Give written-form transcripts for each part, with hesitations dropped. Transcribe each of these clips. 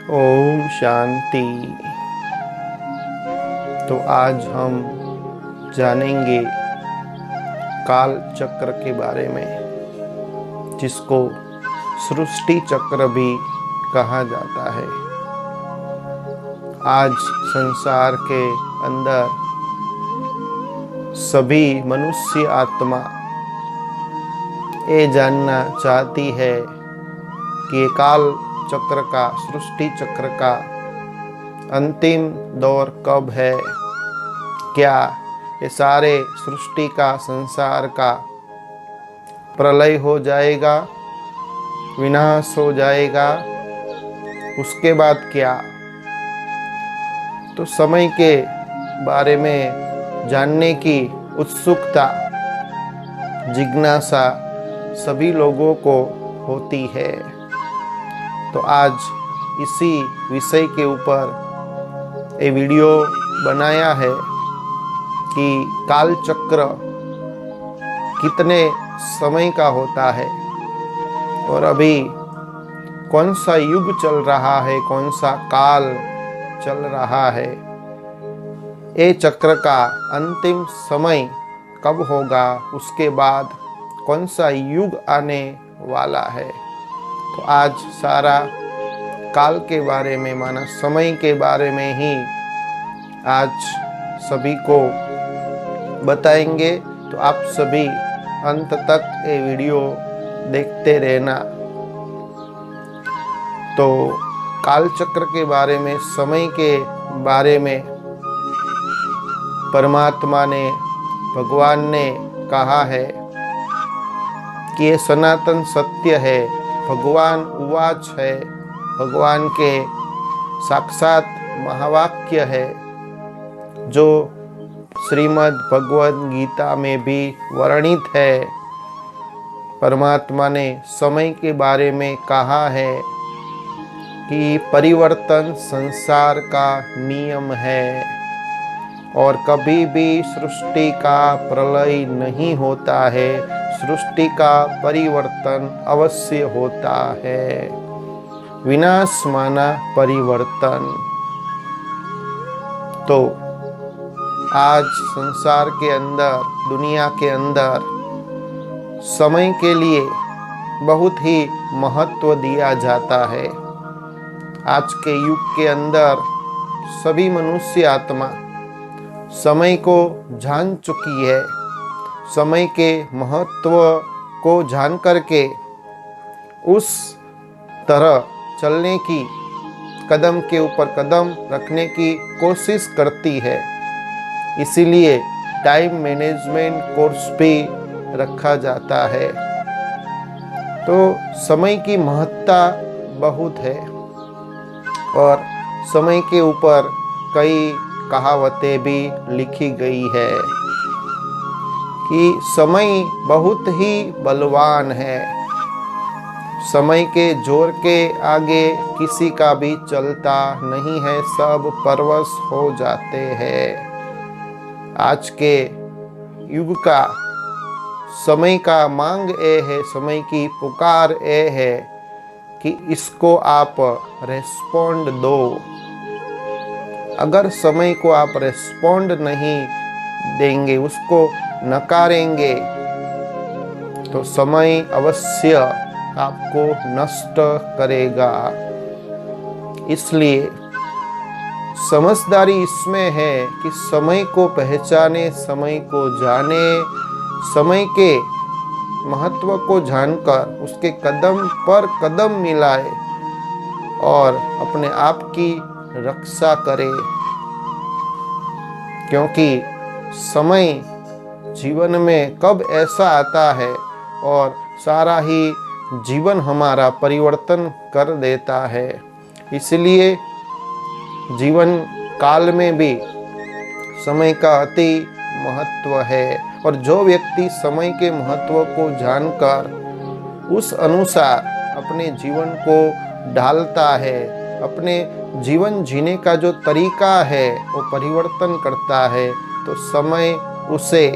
ओम शांति। तो आज हम जानेंगे काल चक्र के बारे में, जिसको सृष्टि चक्र भी कहा जाता है। आज संसार के अंदर सभी मनुष्य आत्मा ये जानना चाहती है कि ये काल चक्र का, सृष्टि चक्र का अंतिम दौर कब है। क्या ये सारे सृष्टि का, संसार का प्रलय हो जाएगा, विनाश हो जाएगा, उसके बाद क्या। तो समय के बारे में जानने की उत्सुकता, जिज्ञासा सभी लोगों को होती है। तो आज इसी विषय के ऊपर ये वीडियो बनाया है कि काल चक्र कितने समय का होता है और अभी कौन सा युग चल रहा है, कौन सा काल चल रहा है। ये चक्र का अंतिम समय कब होगा, उसके बाद कौन सा युग आने वाला है। तो आज सारा काल के बारे में, माना समय के बारे में ही आज सभी को बताएंगे। तो आप सभी अंत तक ये वीडियो देखते रहना। तो काल चक्र के बारे में, समय के बारे में परमात्मा ने, भगवान ने कहा है कि ये सनातन सत्य है। भगवान उवाच है, भगवान के साक्षात महावाक्य है, जो श्रीमद् भगवद गीता में भी वर्णित है। परमात्मा ने समय के बारे में कहा है कि परिवर्तन संसार का नियम है और कभी भी सृष्टि का प्रलय नहीं होता है, सृष्टि का परिवर्तन अवश्य होता है। विनाश माना परिवर्तन। तो आज संसार के अंदर, दुनिया के अंदर समय के लिए बहुत ही महत्व दिया जाता है। आज के युग के अंदर सभी मनुष्य आत्मा समय को जान चुकी है। समय के महत्व को जान करके उस तरह चलने की, कदम के ऊपर कदम रखने की कोशिश करती है। इसीलिए टाइम मैनेजमेंट कोर्स भी रखा जाता है। तो समय की महत्ता बहुत है और समय के ऊपर कई कहावतें भी लिखी गई है कि समय बहुत ही बलवान है। समय के जोर के आगे किसी का भी चलता नहीं है, सब परवश हो जाते हैं। आज के युग का समय का मांग ये है, समय की पुकार ये है कि इसको आप रेस्पोंड दो। अगर समय को आप रेस्पोंड नहीं देंगे, उसको नकारेंगे, तो समय अवश्य आपको नष्ट करेगा। इसलिए समझदारी इसमें है कि समय को पहचाने, समय को जाने, समय के महत्व को जानकर उसके कदम पर कदम मिलाए और अपने आप की रक्षा करे। क्योंकि समय जीवन में कब ऐसा आता है और सारा ही जीवन हमारा परिवर्तन कर देता है। इसलिए जीवन काल में भी समय का अति महत्व है और जो व्यक्ति समय के महत्व को जानकर उस अनुसार अपने जीवन को ढालता है, अपने जीवन जीने का जो तरीका है वो परिवर्तन करता है, तो समय उसे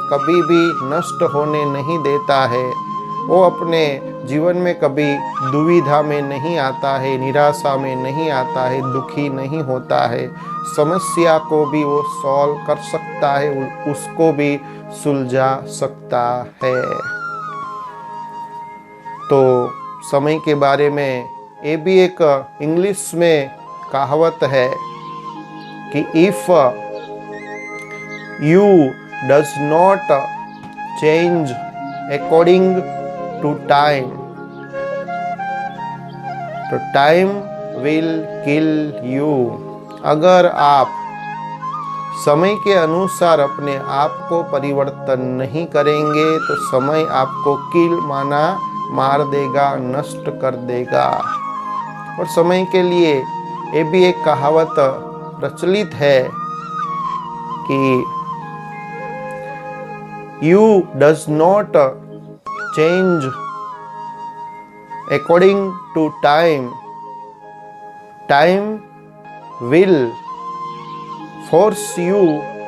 कभी भी नष्ट होने नहीं देता है। वो अपने जीवन में कभी दुविधा में नहीं आता है, निराशा में नहीं आता है, दुखी नहीं होता है। समस्या को भी वो सॉल्व कर सकता है, उसको भी सुलझा सकता है। तो समय के बारे में ये भी एक इंग्लिश में कहावत है कि if you does not change according to time, तो टाइम विल किल यू। अगर आप समय के अनुसार अपने आप को परिवर्तन नहीं करेंगे तो समय आपको किल मार देगा, नष्ट कर देगा। और समय के लिए ये भी एक कहावत प्रचलित है कि you does not change according to time, time will force you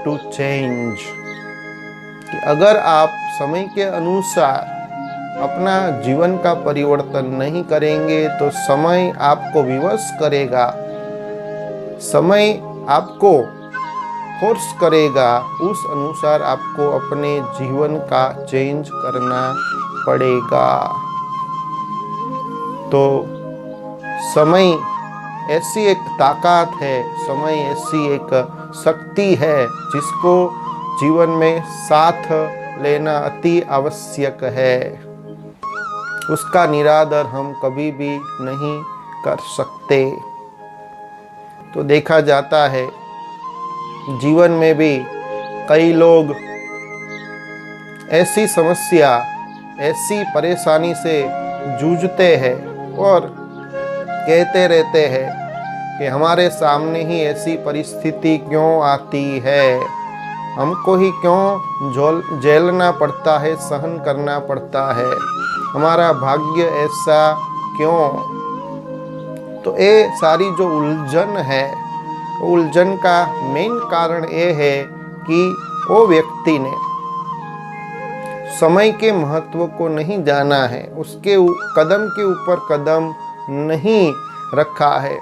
to change. कि अगर आप समय के अनुसार अपना जीवन का परिवर्तन नहीं करेंगे तो समय आपको विवश करेगा, समय आपको फोर्स करेगा, उस अनुसार आपको अपने जीवन का चेंज करना पड़ेगा। तो समय ऐसी एक ताकत है, समय ऐसी एक शक्ति है जिसको जीवन में साथ लेना अति आवश्यक है। उसका निरादर हम कभी भी नहीं कर सकते। तो देखा जाता है जीवन में भी कई लोग ऐसी समस्या, ऐसी परेशानी से जूझते हैं और कहते रहते हैं कि हमारे सामने ही ऐसी परिस्थिति क्यों आती है, हमको ही क्यों झेलना पड़ता है, सहन करना पड़ता है, हमारा भाग्य ऐसा क्यों। तो ये सारी जो उलझन है, उलझन का मेन कारण ये है कि वो व्यक्ति ने समय के महत्व को नहीं जाना है, उसके कदम के ऊपर कदम नहीं रखा है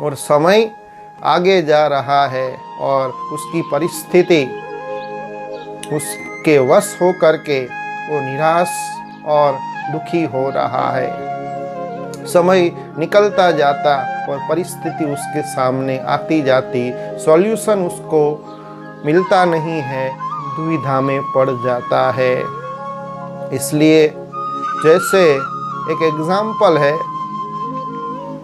और समय आगे जा रहा है और उसकी परिस्थिति उसके वश हो करके वो निराश और दुखी हो रहा है। समय निकलता जाता और परिस्थिति उसके सामने आती जाती, सॉल्यूशन उसको मिलता नहीं है, दुविधा में पड़ जाता है। इसलिए जैसे एक एग्जाम्पल है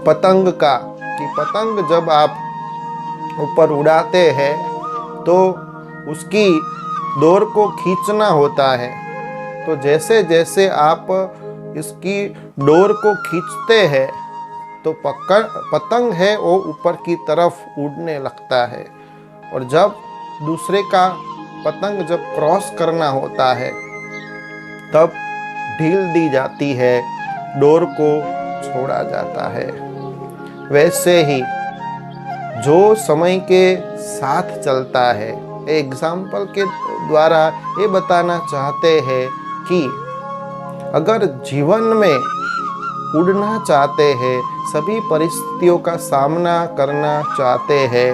पतंग का, कि पतंग जब आप ऊपर उड़ाते हैं तो उसकी डोर को खींचना होता है। तो जैसे जैसे आप इसकी डोर को खींचते हैं तो पतंग है वो ऊपर की तरफ उड़ने लगता है, और जब दूसरे का पतंग जब क्रॉस करना होता है तब ढील दी जाती है, डोर को छोड़ा जाता है। वैसे ही जो समय के साथ चलता है, एग्जाम्पल के द्वारा ये बताना चाहते हैं कि अगर जीवन में उड़ना चाहते हैं, सभी परिस्थितियों का सामना करना चाहते हैं,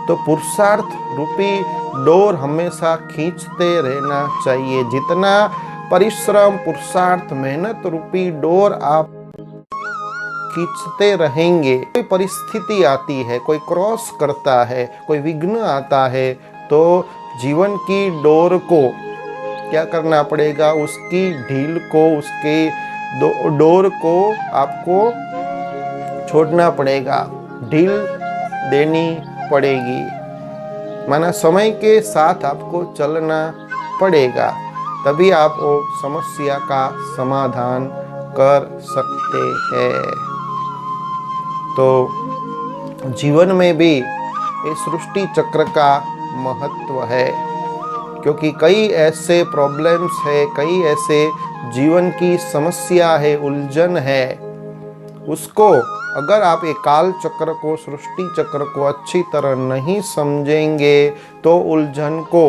तो पुरुषार्थ रूपी डोर हमेशा खींचते रहना चाहिए। जितना परिश्रम, पुरुषार्थ, मेहनत रूपी डोर आप खींचते रहेंगे, कोई परिस्थिति आती है, कोई क्रॉस करता है, कोई विघ्न आता है, तो जीवन की डोर को क्या करना पड़ेगा, उसकी ढील को, उसके डोर को आपको छोड़ना पड़ेगा, ढील देनी पड़ेगी। माना समय के साथ आपको चलना पड़ेगा, तभी आप वो समस्या का समाधान कर सकते हैं। तो जीवन में भी इस सृष्टि चक्र का महत्व है, क्योंकि कई ऐसे प्रॉब्लम्स है, कई ऐसे जीवन की समस्या है, उलझन है, उसको अगर आप एक काल चक्र को, सृष्टि चक्र को अच्छी तरह नहीं समझेंगे तो उलझन को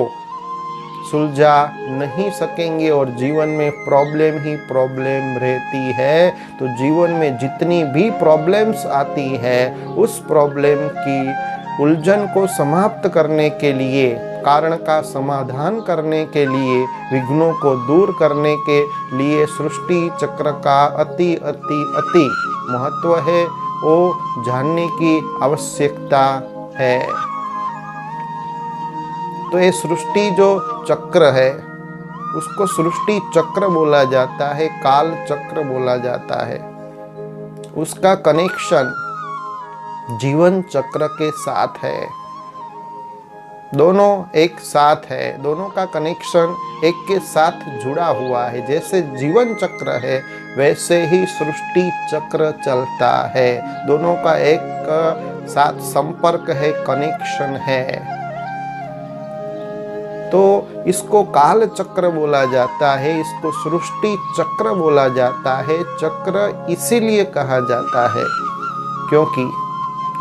सुलझा नहीं सकेंगे और जीवन में प्रॉब्लम ही प्रॉब्लम रहती है। तो जीवन में जितनी भी प्रॉब्लम्स आती है, उस प्रॉब्लम की उलझन को समाप्त करने के लिए, कारण का समाधान करने के लिए, विघ्नों को दूर करने के लिए सृष्टि चक्र का अति अति अति महत्व है, वो जानने की आवश्यकता है। तो ये सृष्टि जो चक्र है, उसको सृष्टि चक्र बोला जाता है, काल चक्र बोला जाता है। उसका कनेक्शन जीवन चक्र के साथ है, दोनों एक साथ है, दोनों का कनेक्शन एक के साथ जुड़ा हुआ है। जैसे जीवन चक्र है, वैसे ही सृष्टि चक्र चलता है, दोनों का एक साथ संपर्क है, कनेक्शन है। तो इसको काल चक्र बोला जाता है, इसको सृष्टि चक्र बोला जाता है। चक्र इसीलिए कहा जाता है क्योंकि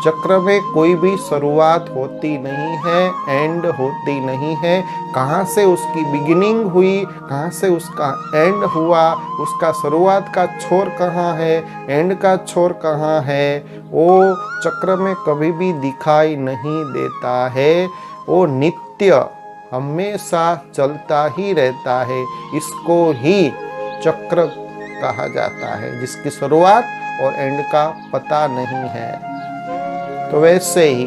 चक्र में कोई भी शुरुआत होती नहीं है, एंड होती नहीं है। कहाँ से उसकी बिगिनिंग हुई, कहाँ से उसका एंड हुआ, उसका शुरुआत का छोर कहाँ है, एंड का छोर कहाँ है, वो चक्र में कभी भी दिखाई नहीं देता है। वो नित्य हमेशा चलता ही रहता है। इसको ही चक्र कहा जाता है, जिसकी शुरुआत और एंड का पता नहीं है। तो वैसे ही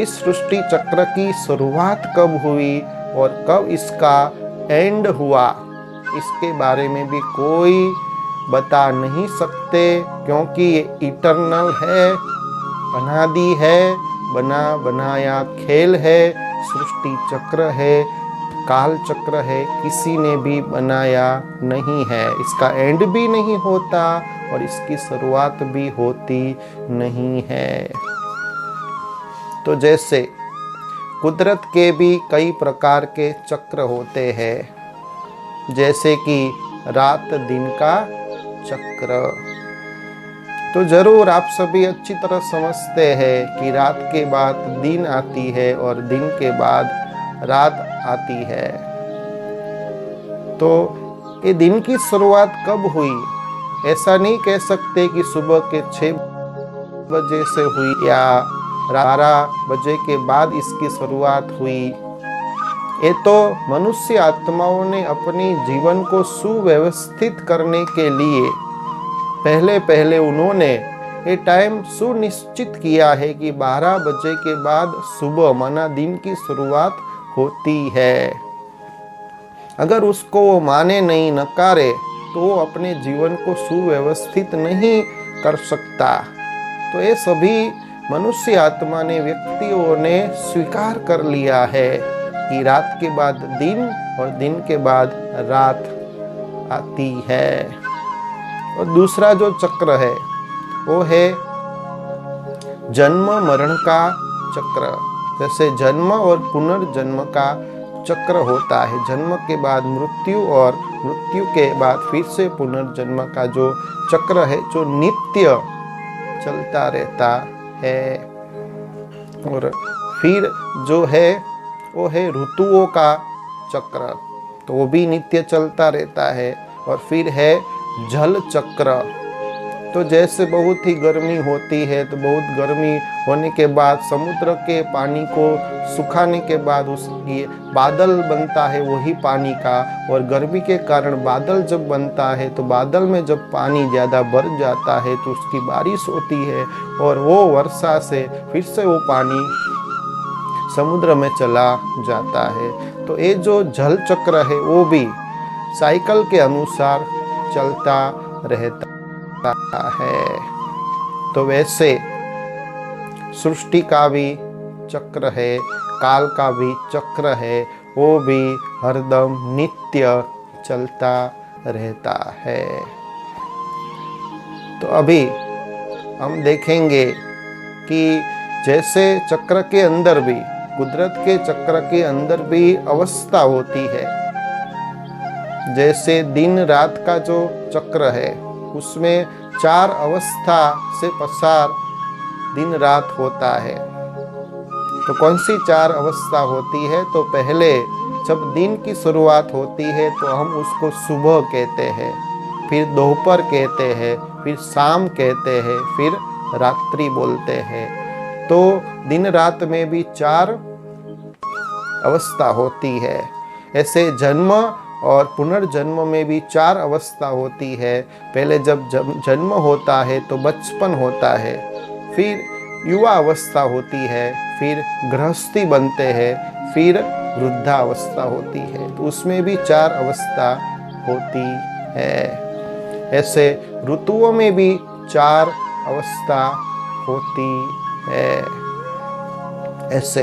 इस सृष्टि चक्र की शुरुआत कब हुई और कब इसका एंड हुआ, इसके बारे में भी कोई बता नहीं सकते, क्योंकि ये इटर्नल है, अनादि है, बना बनाया खेल है, सृष्टि चक्र है, काल चक्र है, किसी ने भी बनाया नहीं है। इसका एंड भी नहीं होता और इसकी शुरुआत भी होती नहीं है। तो जैसे कुदरत के भी कई प्रकार के चक्र होते हैं, जैसे कि रात दिन का चक्र। तो जरूर आप सभी अच्छी तरह समझते हैं कि रात के बाद दिन आती है और दिन के बाद रात आती है। तो ये दिन की शुरुआत कब हुई, ऐसा नहीं कह सकते कि सुबह के 6 बजे से हुई या 12 बजे के बाद इसकी शुरुआत हुई। ये तो मनुष्य आत्माओं ने अपनी जीवन को सुव्यवस्थित करने के लिए पहले पहले उन्होंने ये टाइम सुनिश्चित किया है कि 12 बजे के बाद सुबह माना दिन की शुरुआत होती है। अगर उसको वो माने नहीं, नकारे, तो वो अपने जीवन को सुव्यवस्थित नहीं कर सकता। तो ये सभी मनुष्य आत्मा ने, व्यक्तियों ने स्वीकार कर लिया है कि रात के बाद दिन और दिन के बाद रात आती है। और दूसरा जो चक्र है वो है जन्म मरण का चक्र। जैसे जन्म और पुनर्जन्म का चक्र होता है, जन्म के बाद मृत्यु और मृत्यु के बाद फिर से पुनर्जन्म का जो चक्र है, जो नित्य चलता रहता है। और फिर जो है वो है ऋतुओं का चक्र, तो वो भी नित्य चलता रहता है। और फिर है जल चक्र। तो जैसे बहुत ही गर्मी होती है, तो बहुत गर्मी होने के बाद समुद्र के पानी को सुखाने के बाद उसकी बादल बनता है वही पानी का। और गर्मी के कारण बादल जब बनता है, तो बादल में जब पानी ज़्यादा भर जाता है तो उसकी बारिश होती है और वो वर्षा से फिर से वो पानी समुद्र में चला जाता है। तो ये जो जल चक्र है वो भी साइकिल के अनुसार चलता रहता है। तो वैसे सृष्टि का भी चक्र है, काल का भी चक्र है, वो भी हरदम नित्य चलता रहता है। तो अभी हम देखेंगे कि जैसे चक्र के अंदर भी, कुदरत के चक्र के अंदर भी अवस्था होती है। जैसे दिन रात का जो चक्र है, उसमें 4 अवस्था से पसार दिन रात होता है। तो कौन सी 4 अवस्था होती है? तो पहले जब दिन की शुरुआत होती है तो हम उसको सुबह कहते हैं, फिर दोपहर कहते हैं, फिर शाम कहते हैं, फिर रात्रि बोलते हैं। तो दिन रात में भी 4 अवस्था होती है। ऐसे जन्म और पुनर्जन्म में भी 4 अवस्था होती है। पहले जब जन्म होता है तो बचपन होता है, फिर युवा अवस्था होती है, फिर गृहस्थी बनते हैं, फिर वृद्धावस्था होती है। तो उसमें भी 4 अवस्था होती है। ऐसे ऋतुओं में भी 4 अवस्था होती है। ऐसे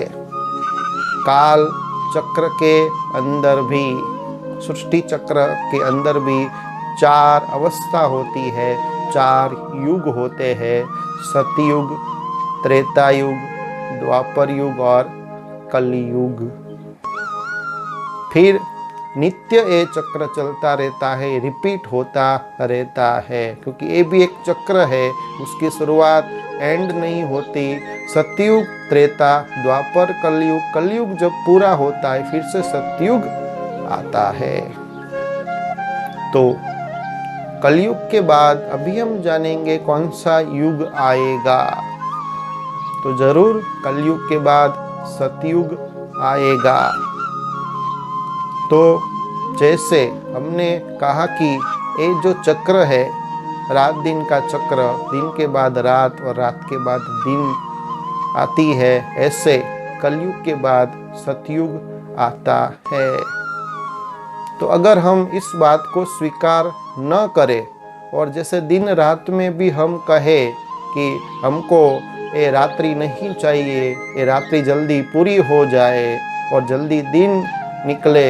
काल चक्र के अंदर भी, सृष्टि चक्र के अंदर भी 4 अवस्था होती है, 4 युग होते हैं, सतयुग, त्रेता युग, द्वापर युग और कलयुग। फिर नित्य ये चक्र चलता रहता है, रिपीट होता रहता है, क्योंकि ये भी एक चक्र है, उसकी शुरुआत एंड नहीं होती। सतयुग, त्रेता, द्वापर, कलयुग, कलयुग जब पूरा होता है फिर से सतयुग आता है। तो कलयुग के बाद अभी हम जानेंगे कौन सा युग आएगा। तो जरूर कलयुग के बाद सतयुग आएगा। तो जैसे हमने कहा कि ये जो चक्र है, रात दिन का चक्र, दिन के बाद रात और रात के बाद दिन आती है, ऐसे कलयुग के बाद सतयुग आता है। तो अगर हम इस बात को स्वीकार न करें और जैसे दिन रात में भी हम कहें कि हमको ये रात्रि नहीं चाहिए, ये रात्रि जल्दी पूरी हो जाए और जल्दी दिन निकले,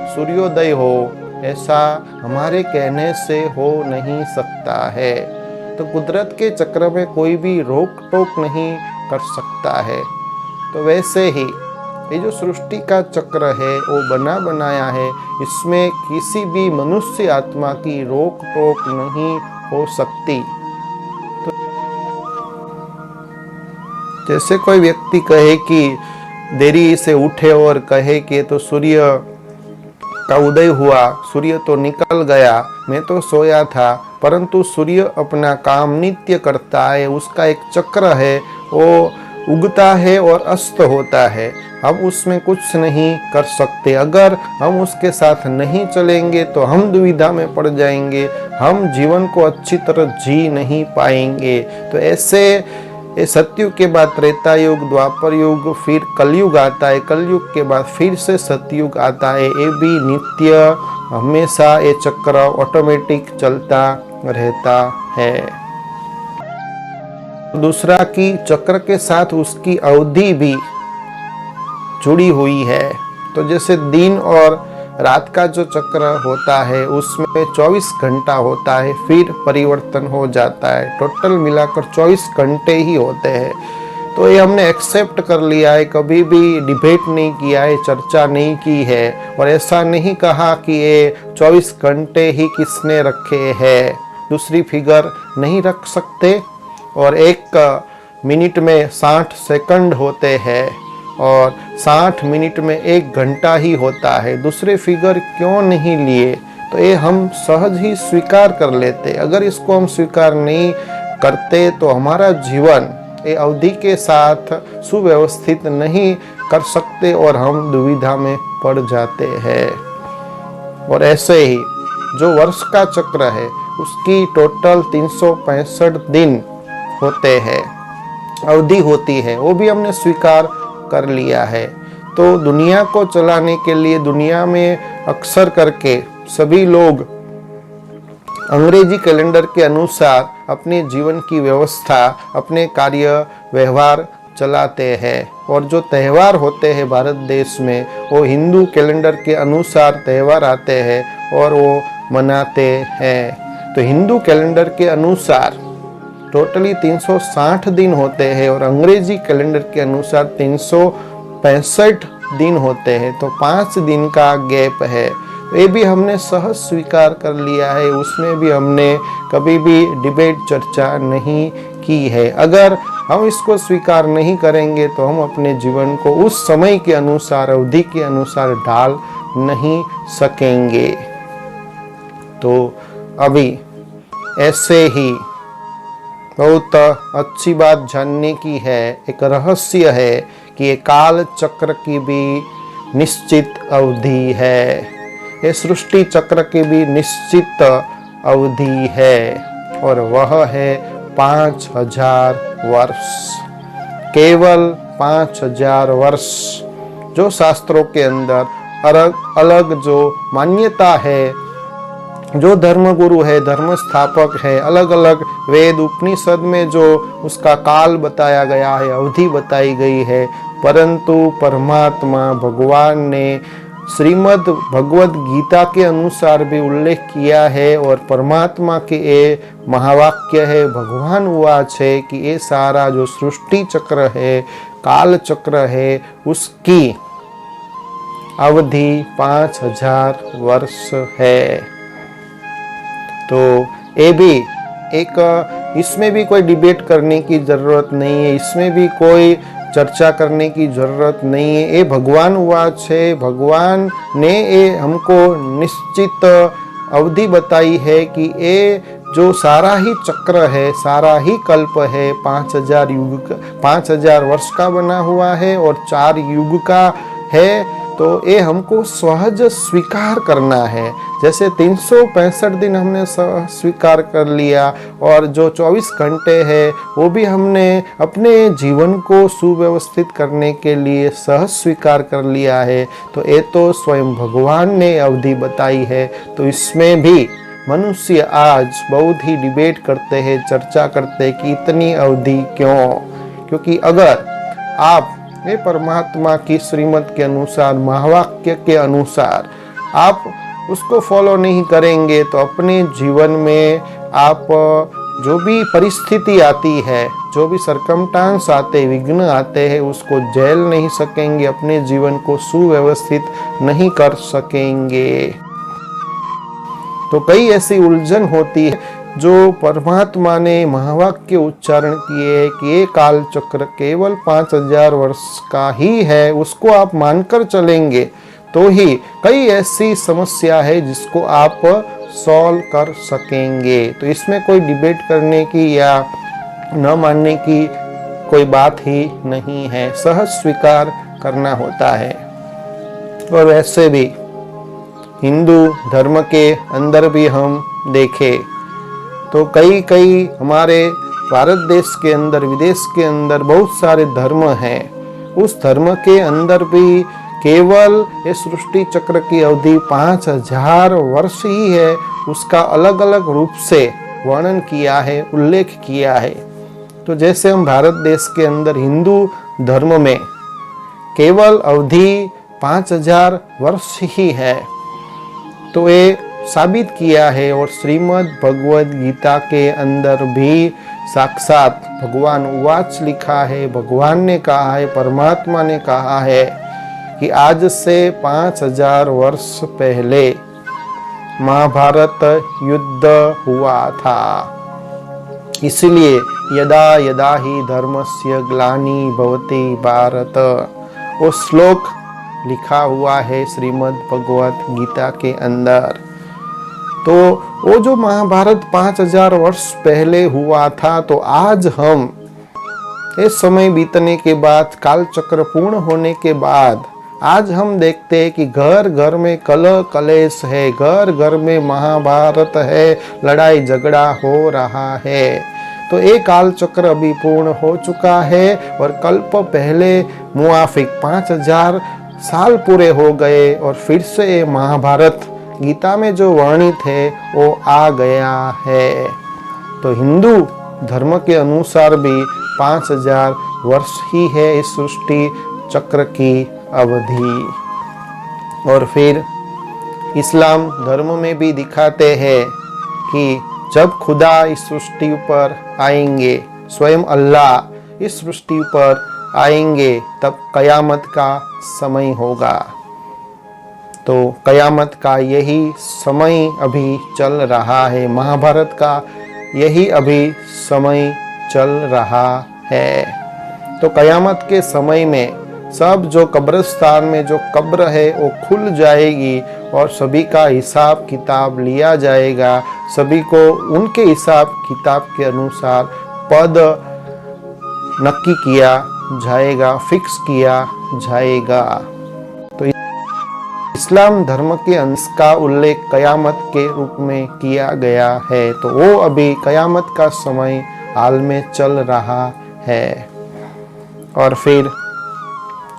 सूर्योदय हो, ऐसा हमारे कहने से हो नहीं सकता है। तो कुदरत के चक्र में कोई भी रोक टोक नहीं कर सकता है। तो वैसे ही ये जो सृष्टि का चक्र है वो बना बनाया है, इसमें किसी भी मनुष्य आत्मा की रोक टोक नहीं हो सकती। तो जैसे कोई व्यक्ति कहे कि देरी से उठे और कहे कि तो सूर्य का उदय हुआ, सूर्य तो निकल गया, मैं तो सोया था, परंतु सूर्य अपना काम नित्य करता है, उसका एक चक्र है, वो उगता है और अस्त होता है, हम उसमें कुछ नहीं कर सकते। अगर हम उसके साथ नहीं चलेंगे तो हम दुविधा में पड़ जाएंगे, हम जीवन को अच्छी तरह जी नहीं पाएंगे। तो ऐसे ये सतयुग के बाद त्रेता युग, द्वापर युग, फिर कलयुग आता है, कलयुग के बाद फिर से सतयुग आता है। ये भी नित्य हमेशा ये चक्र ऑटोमेटिक चलता रहता है। दूसरा कि चक्र के साथ उसकी अवधि भी जुड़ी हुई है। तो जैसे दिन और रात का जो चक्र होता है उसमें 24 घंटा होता है, फिर परिवर्तन हो जाता है, टोटल मिलाकर 24 घंटे ही होते हैं। तो ये हमने एक्सेप्ट कर लिया है, कभी भी डिबेट नहीं किया है, चर्चा नहीं की है और ऐसा नहीं कहा कि ये 24 घंटे ही किसने रखे हैं, दूसरी फिगर नहीं रख सकते। और 1 मिनट में 60 सेकंड होते हैं और 60 मिनट में 1 घंटा ही होता है, दूसरे फिगर क्यों नहीं लिए। तो ये हम सहज ही स्वीकार कर लेते। अगर इसको हम स्वीकार नहीं करते तो हमारा जीवन ये अवधि के साथ सुव्यवस्थित नहीं कर सकते और हम दुविधा में पड़ जाते हैं। और ऐसे ही जो वर्ष का चक्र है उसकी टोटल 365 दिन होते हैं, अवधि होती है, वो भी हमने स्वीकार कर लिया है। तो दुनिया को चलाने के लिए दुनिया में अक्सर करके सभी लोग अंग्रेजी कैलेंडर के अनुसार अपने जीवन की व्यवस्था, अपने कार्य व्यवहार चलाते हैं। और जो त्यौहार होते हैं भारत देश में वो हिंदू कैलेंडर के अनुसार त्यौहार आते हैं और वो मनाते हैं। तो हिंदू कैलेंडर के अनुसार टोटली 360 दिन होते हैं और अंग्रेजी कैलेंडर के अनुसार 365 दिन होते हैं। तो 5 दिन का गैप है, ये भी हमने सहज स्वीकार कर लिया है, उसमें भी हमने कभी भी डिबेट चर्चा नहीं की है। अगर हम इसको स्वीकार नहीं करेंगे तो हम अपने जीवन को उस समय के अनुसार, अवधि के अनुसार ढाल नहीं सकेंगे। तो अभी ऐसे ही बहुत अच्छी बात जानने की है, एक रहस्य है कि ये काल चक्र की भी निश्चित अवधि है, ये सृष्टि चक्र की भी निश्चित अवधि है और वह है 5000 वर्ष, केवल 5000 वर्ष। जो शास्त्रों के अंदर अलग अलग जो मान्यता है, जो धर्मगुरु है, धर्म स्थापक है, अलग अलग वेद उपनिषद में जो उसका काल बताया गया है, अवधि बताई गई है, परंतु परमात्मा भगवान ने श्रीमद् भगवद गीता के अनुसार भी उल्लेख किया है और परमात्मा के ये महावाक्य है, भगवान उवाच है कि ये सारा जो सृष्टि चक्र है, काल चक्र है, उसकी अवधि 5000 वर्ष है। तो ये भी एक, इसमें भी कोई डिबेट करने की जरूरत नहीं है, इसमें भी कोई चर्चा करने की जरूरत नहीं है। ये भगवान उवाच है, भगवान ने ये हमको निश्चित अवधि बताई है कि ये जो सारा ही चक्र है, सारा ही कल्प है, 5000 युग, 5000 वर्ष का बना हुआ है और 4 युग का है। तो ये हमको सहज स्वीकार करना है। जैसे 365 दिन हमने स्वीकार कर लिया और जो 24 घंटे है वो भी हमने अपने जीवन को सुव्यवस्थित करने के लिए सहज स्वीकार कर लिया है। तो ये तो स्वयं भगवान ने अवधि बताई है। तो इसमें भी मनुष्य आज बहुत ही डिबेट करते हैं, चर्चा करते हैं कि इतनी अवधि क्यों। क्योंकि अगर आप ये परमात्मा की श्रीमत के अनुसार, महावाक्य के अनुसार आप उसको फॉलो नहीं करेंगे तो अपने जीवन में आप जो भी परिस्थिति आती है, जो भी सरकमस्टांस आते, विघ्न आते हैं, उसको झेल नहीं सकेंगे, अपने जीवन को सुव्यवस्थित नहीं कर सकेंगे। तो कई ऐसी उलझन होती है जो परमात्मा ने महावाक्य उच्चारण किए है कि ये काल चक्र केवल 5000 वर्ष का ही है, उसको आप मानकर चलेंगे तो ही कई ऐसी समस्या है जिसको आप सॉल्व कर सकेंगे। तो इसमें कोई डिबेट करने की या न मानने की कोई बात ही नहीं है, सहज स्वीकार करना होता है। और वैसे भी हिंदू धर्म के अंदर भी हम देखें तो कई हमारे भारत देश के अंदर, विदेश के अंदर बहुत सारे धर्म हैं। उस धर्म के अंदर भी केवल ये सृष्टि चक्र की अवधि 5000 वर्ष ही है, उसका अलग अलग रूप से वर्णन किया है, उल्लेख किया है। तो जैसे हम भारत देश के अंदर हिंदू धर्म में केवल अवधि 5000 वर्ष ही है, तो ये साबित किया है। और श्रीमद् भगवद गीता के अंदर भी साक्षात भगवान उवाच लिखा है, भगवान ने कहा है, परमात्मा ने कहा है कि आज से 5000 वर्ष पहले महाभारत युद्ध हुआ था। इसलिए यदा यदा ही धर्मस्य ग्लानि भवति भारत, वो श्लोक लिखा हुआ है श्रीमद् भगवद गीता के अंदर। तो वो जो महाभारत 5000 वर्ष पहले हुआ था, तो आज हम इस समय बीतने के बाद, काल चक्र पूर्ण होने के बाद, आज हम देखते हैं कि घर घर में कलह कलेश है, घर घर में महाभारत है, लड़ाई झगड़ा हो रहा है। तो एक काल चक्र अभी पूर्ण हो चुका है और कल्प पहले मुआफिक 5000 साल पूरे हो गए और फिर से महाभारत गीता में जो वर्णित है वो आ गया है। तो हिंदू धर्म के अनुसार भी 5000 वर्ष ही है इस सृष्टि चक्र की अवधि। और फिर इस्लाम धर्म में भी दिखाते हैं कि जब खुदा इस सृष्टि पर आएंगे, स्वयं अल्लाह इस सृष्टि पर आएंगे, तब कयामत का समय होगा। तो कयामत का यही समय अभी चल रहा है, महाभारत का यही अभी समय चल रहा है। तो कयामत के समय में सब जो कब्रिस्तान में जो कब्र है वो खुल जाएगी और सभी का हिसाब किताब लिया जाएगा। सभी को उनके हिसाब किताब के अनुसार पद नक्की किया जाएगा, फिक्स किया जाएगा। तो इस्लाम धर्म के अंश का उल्लेख कयामत के रूप में किया गया है। तो वो अभी कयामत का समय हाल में चल रहा है। और फिर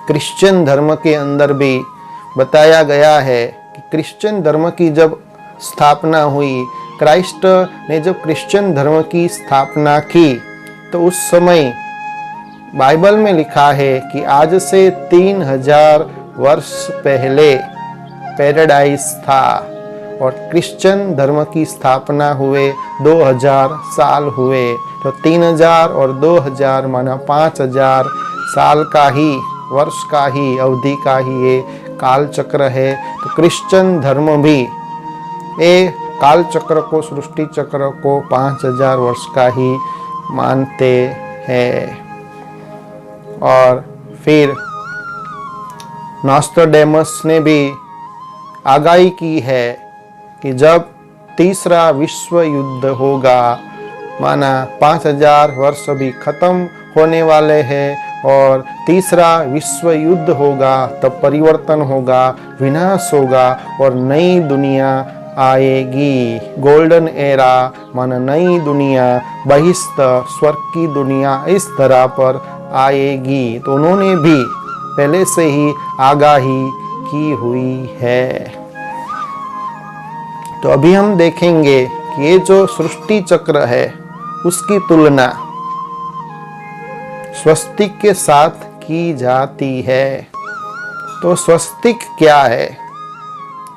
क्रिश्चियन धर्म के अंदर भी बताया गया है कि क्रिश्चियन धर्म की जब स्थापना हुई, क्राइस्ट ने जब क्रिश्चियन धर्म की स्थापना की, तो उस समय बाइबल में लिखा है कि आज से 3000 वर्ष पहले पैराडाइज था और क्रिश्चियन धर्म की स्थापना हुए 2000 साल हुए। तो 3000 और 2000 माना 5000 साल का ही, वर्ष का ही, अवधि का ही ये काल चक्र है। तो क्रिश्चियन धर्म भी ये काल चक्र को, सृष्टि चक्र को 5000 वर्ष का ही मानते हैं। और फिर नॉस्ट्राडेमस ने भी आगाही की है कि जब तीसरा विश्व युद्ध होगा, माना 5000 वर्ष अभी खत्म होने वाले हैं और तीसरा विश्व युद्ध होगा, तब परिवर्तन होगा, विनाश होगा और नई दुनिया आएगी। गोल्डन एरा माना नई दुनिया, बहिष्ठ स्वर्ग की दुनिया इस तरह पर आएगी। तो उन्होंने भी पहले से ही आगाही की हुई है। तो अभी हम देखेंगे कि ये जो सृष्टि चक्र है उसकी तुलना स्वस्तिक के साथ की जाती है। तो स्वस्तिक क्या है?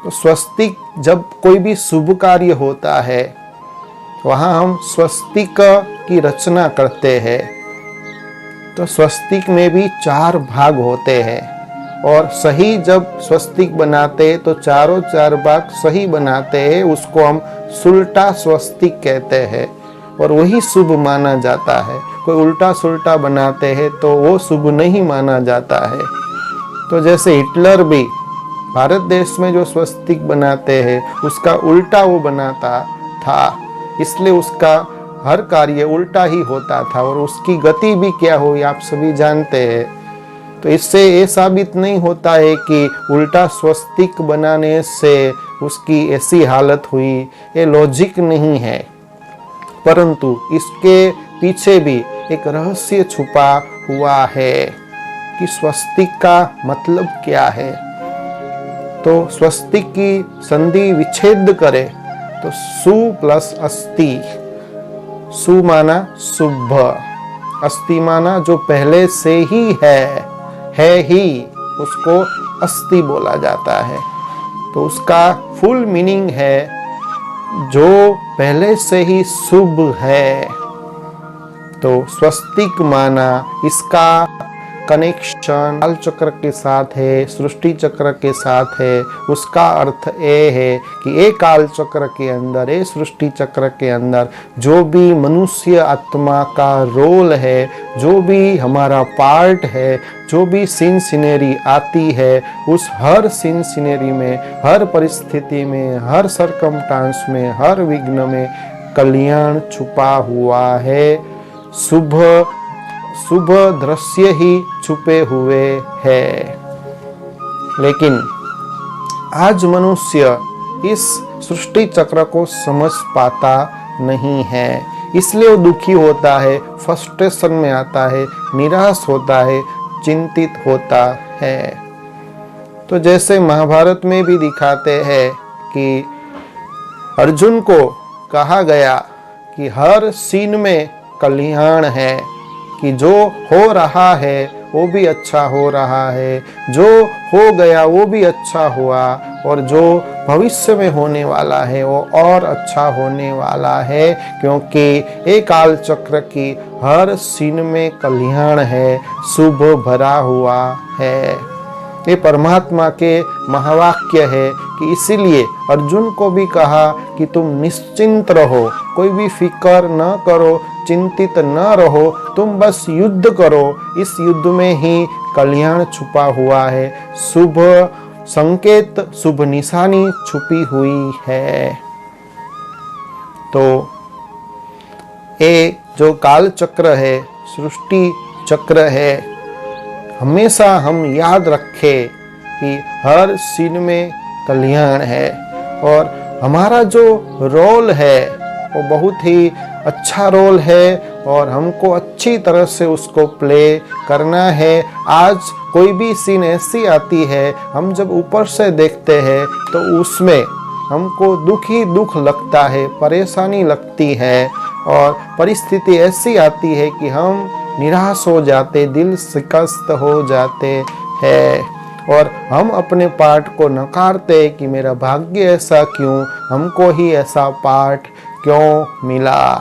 तो स्वस्तिक जब कोई भी शुभ कार्य होता है, वहां हम स्वस्तिक की रचना करते हैं। तो स्वस्तिक में भी 4 भाग होते हैं और सही जब स्वस्तिक बनाते तो चारों 4 भाग सही बनाते हैं, उसको हम सुलटा स्वस्तिक कहते हैं और वही शुभ माना जाता है। कोई उल्टा सुलटा बनाते हैं तो वो शुभ नहीं माना जाता है। तो जैसे हिटलर भी भारत देश में जो स्वस्तिक बनाते हैं उसका उल्टा वो बनाता था, इसलिए उसका हर कार्य उल्टा ही होता था और उसकी गति भी क्या हुई आप सभी जानते हैं। तो इससे ये साबित नहीं होता है कि उल्टा स्वस्तिक बनाने से उसकी ऐसी हालत हुई, ये लॉजिक नहीं है। परंतु इसके पीछे भी एक रहस्य छुपा हुआ है कि स्वस्तिक का मतलब क्या है। तो स्वस्तिक की संधि विच्छेद करे तो सु प्लस अस्ति, सु माना शुभ, अस्ति माना जो पहले से ही है ही, उसको अस्ति बोला जाता है। तो उसका फुल मीनिंग है जो पहले से ही शुभ है। तो स्वस्तिक माना इसका कनेक्शन काल चक्र के साथ है, सृष्टि चक्र के साथ है। उसका अर्थ ये है कि एक काल चक्र के अंदर, एक सृष्टि चक्र के अंदर जो भी मनुष्य आत्मा का रोल है, जो भी हमारा पार्ट है, जो भी सीन सीनरी आती है, उस हर सीन सीनरी में, हर परिस्थिति में, हर सरकमस्टांस में, हर विघ्न में कल्याण छुपा हुआ है। शुभ दृश्य ही छुपे हुए है। लेकिन आज मनुष्य इस सृष्टि चक्र को समझ पाता नहीं है, इसलिए वो दुखी होता है, फ्रस्ट्रेशन में आता है, निराश होता है, चिंतित होता है। तो जैसे महाभारत में भी दिखाते हैं कि अर्जुन को कहा गया कि हर सीन में कल्याण है, कि जो हो रहा है वो भी अच्छा हो रहा है, जो हो गया वो भी अच्छा हुआ और जो भविष्य में होने वाला है वो और अच्छा होने वाला है, क्योंकि एक काल चक्र की हर सीन में कल्याण है, शुभ भरा हुआ है। ये परमात्मा के महावाक्य है कि इसीलिए अर्जुन को भी कहा कि तुम निश्चिंत रहो, कोई भी फिक्र न करो, चिंतित न रहो, तुम बस युद्ध करो, इस युद्ध में ही कल्याण छुपा हुआ है, शुभ संकेत, शुभ निशानी छुपी हुई है। तो ये जो काल चक्र है, सृष्टि चक्र है, हमेशा हम याद रखें कि हर सीन में कल्याण है और हमारा जो रोल है वो बहुत ही अच्छा रोल है और हमको अच्छी तरह से उसको प्ले करना है। आज कोई भी सीन ऐसी आती है, हम जब ऊपर से देखते हैं तो उसमें हमको दुख ही दुख लगता है, परेशानी लगती है और परिस्थिति ऐसी आती है कि हम निराश हो जाते, दिल शिकस्त हो जाते हैं और हम अपने पार्ट को नकारते कि मेरा भाग्य ऐसा क्यों, हमको ही ऐसा पार्ट क्यों मिला।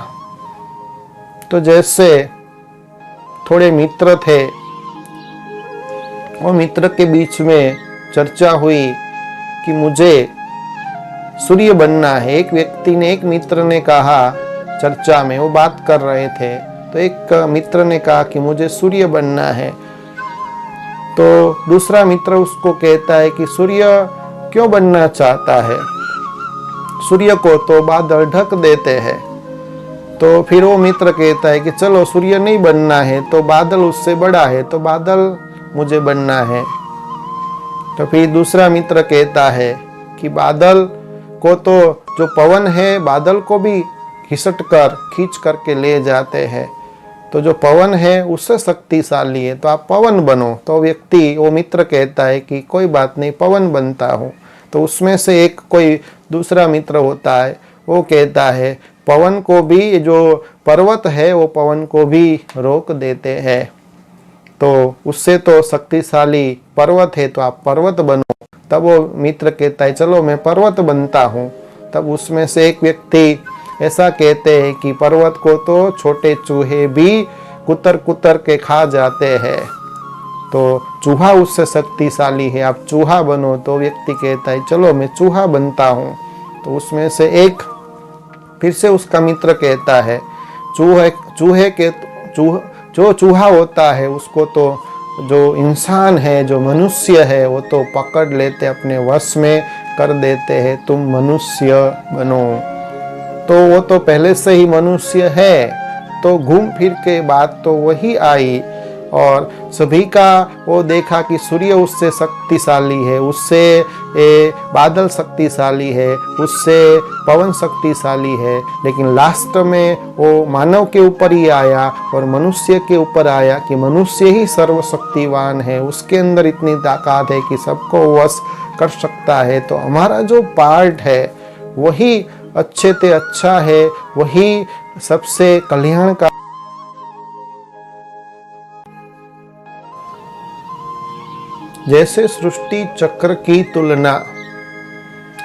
तो जैसे थोड़े मित्र थे, वो मित्र के बीच में चर्चा हुई कि मुझे सूर्य बनना है। एक व्यक्ति ने, एक मित्र ने कहा, चर्चा में वो बात कर रहे थे, तो एक मित्र ने कहा कि मुझे सूर्य बनना है। तो दूसरा मित्र उसको कहता है कि सूर्य क्यों बनना चाहता है, सूर्य को तो बादल ढक देते हैं। तो फिर वो मित्र कहता है कि चलो सूर्य नहीं बनना है, तो बादल उससे बड़ा है, तो बादल मुझे बनना है। तो फिर दूसरा मित्र कहता है कि बादल को तो, जो पवन है, बादल को भी खिसट कर, खींच करके ले जाते हैं, तो जो पवन है उससे शक्तिशाली है, तो आप पवन बनो। तो व्यक्ति, वो मित्र कहता है कि कोई बात नहीं, पवन बनता हूँ। तो उसमें से एक कोई दूसरा मित्र होता है, वो कहता है पवन को भी, जो पर्वत है वो पवन को भी रोक देते हैं, तो उससे तो शक्तिशाली पर्वत है, तो आप पर्वत बनो। तब वो मित्र कहता है चलो मैं पर्वत बनता हूँ। तब उसमें से एक व्यक्ति ऐसा कहते हैं कि पर्वत को तो छोटे चूहे भी कुतर कुतर के खा जाते हैं, तो चूहा उससे शक्तिशाली है, आप चूहा बनो। तो व्यक्ति कहता है चलो मैं चूहा बनता हूँ। तो उसमें से एक फिर से उसका मित्र कहता है जो चूहा होता है उसको तो जो इंसान है, जो मनुष्य है, वो तो पकड़ लेते, अपने वश में कर देते हैं, तुम मनुष्य बनो। तो वो तो पहले से ही मनुष्य है, तो घूम फिर के बात तो वही आई और सभी का वो देखा कि सूर्य उससे शक्तिशाली है, उससे बादल शक्तिशाली है, उससे पवन शक्तिशाली है, लेकिन लास्ट में वो मानव के ऊपर ही आया और मनुष्य के ऊपर आया कि मनुष्य ही सर्वशक्तिवान है, उसके अंदर इतनी ताकत है कि सबको वश कर सकता है। तो हमारा जो पार्ट है वही अच्छे से अच्छा है, वही सबसे कल्याण का। जैसे सृष्टि चक्र की तुलना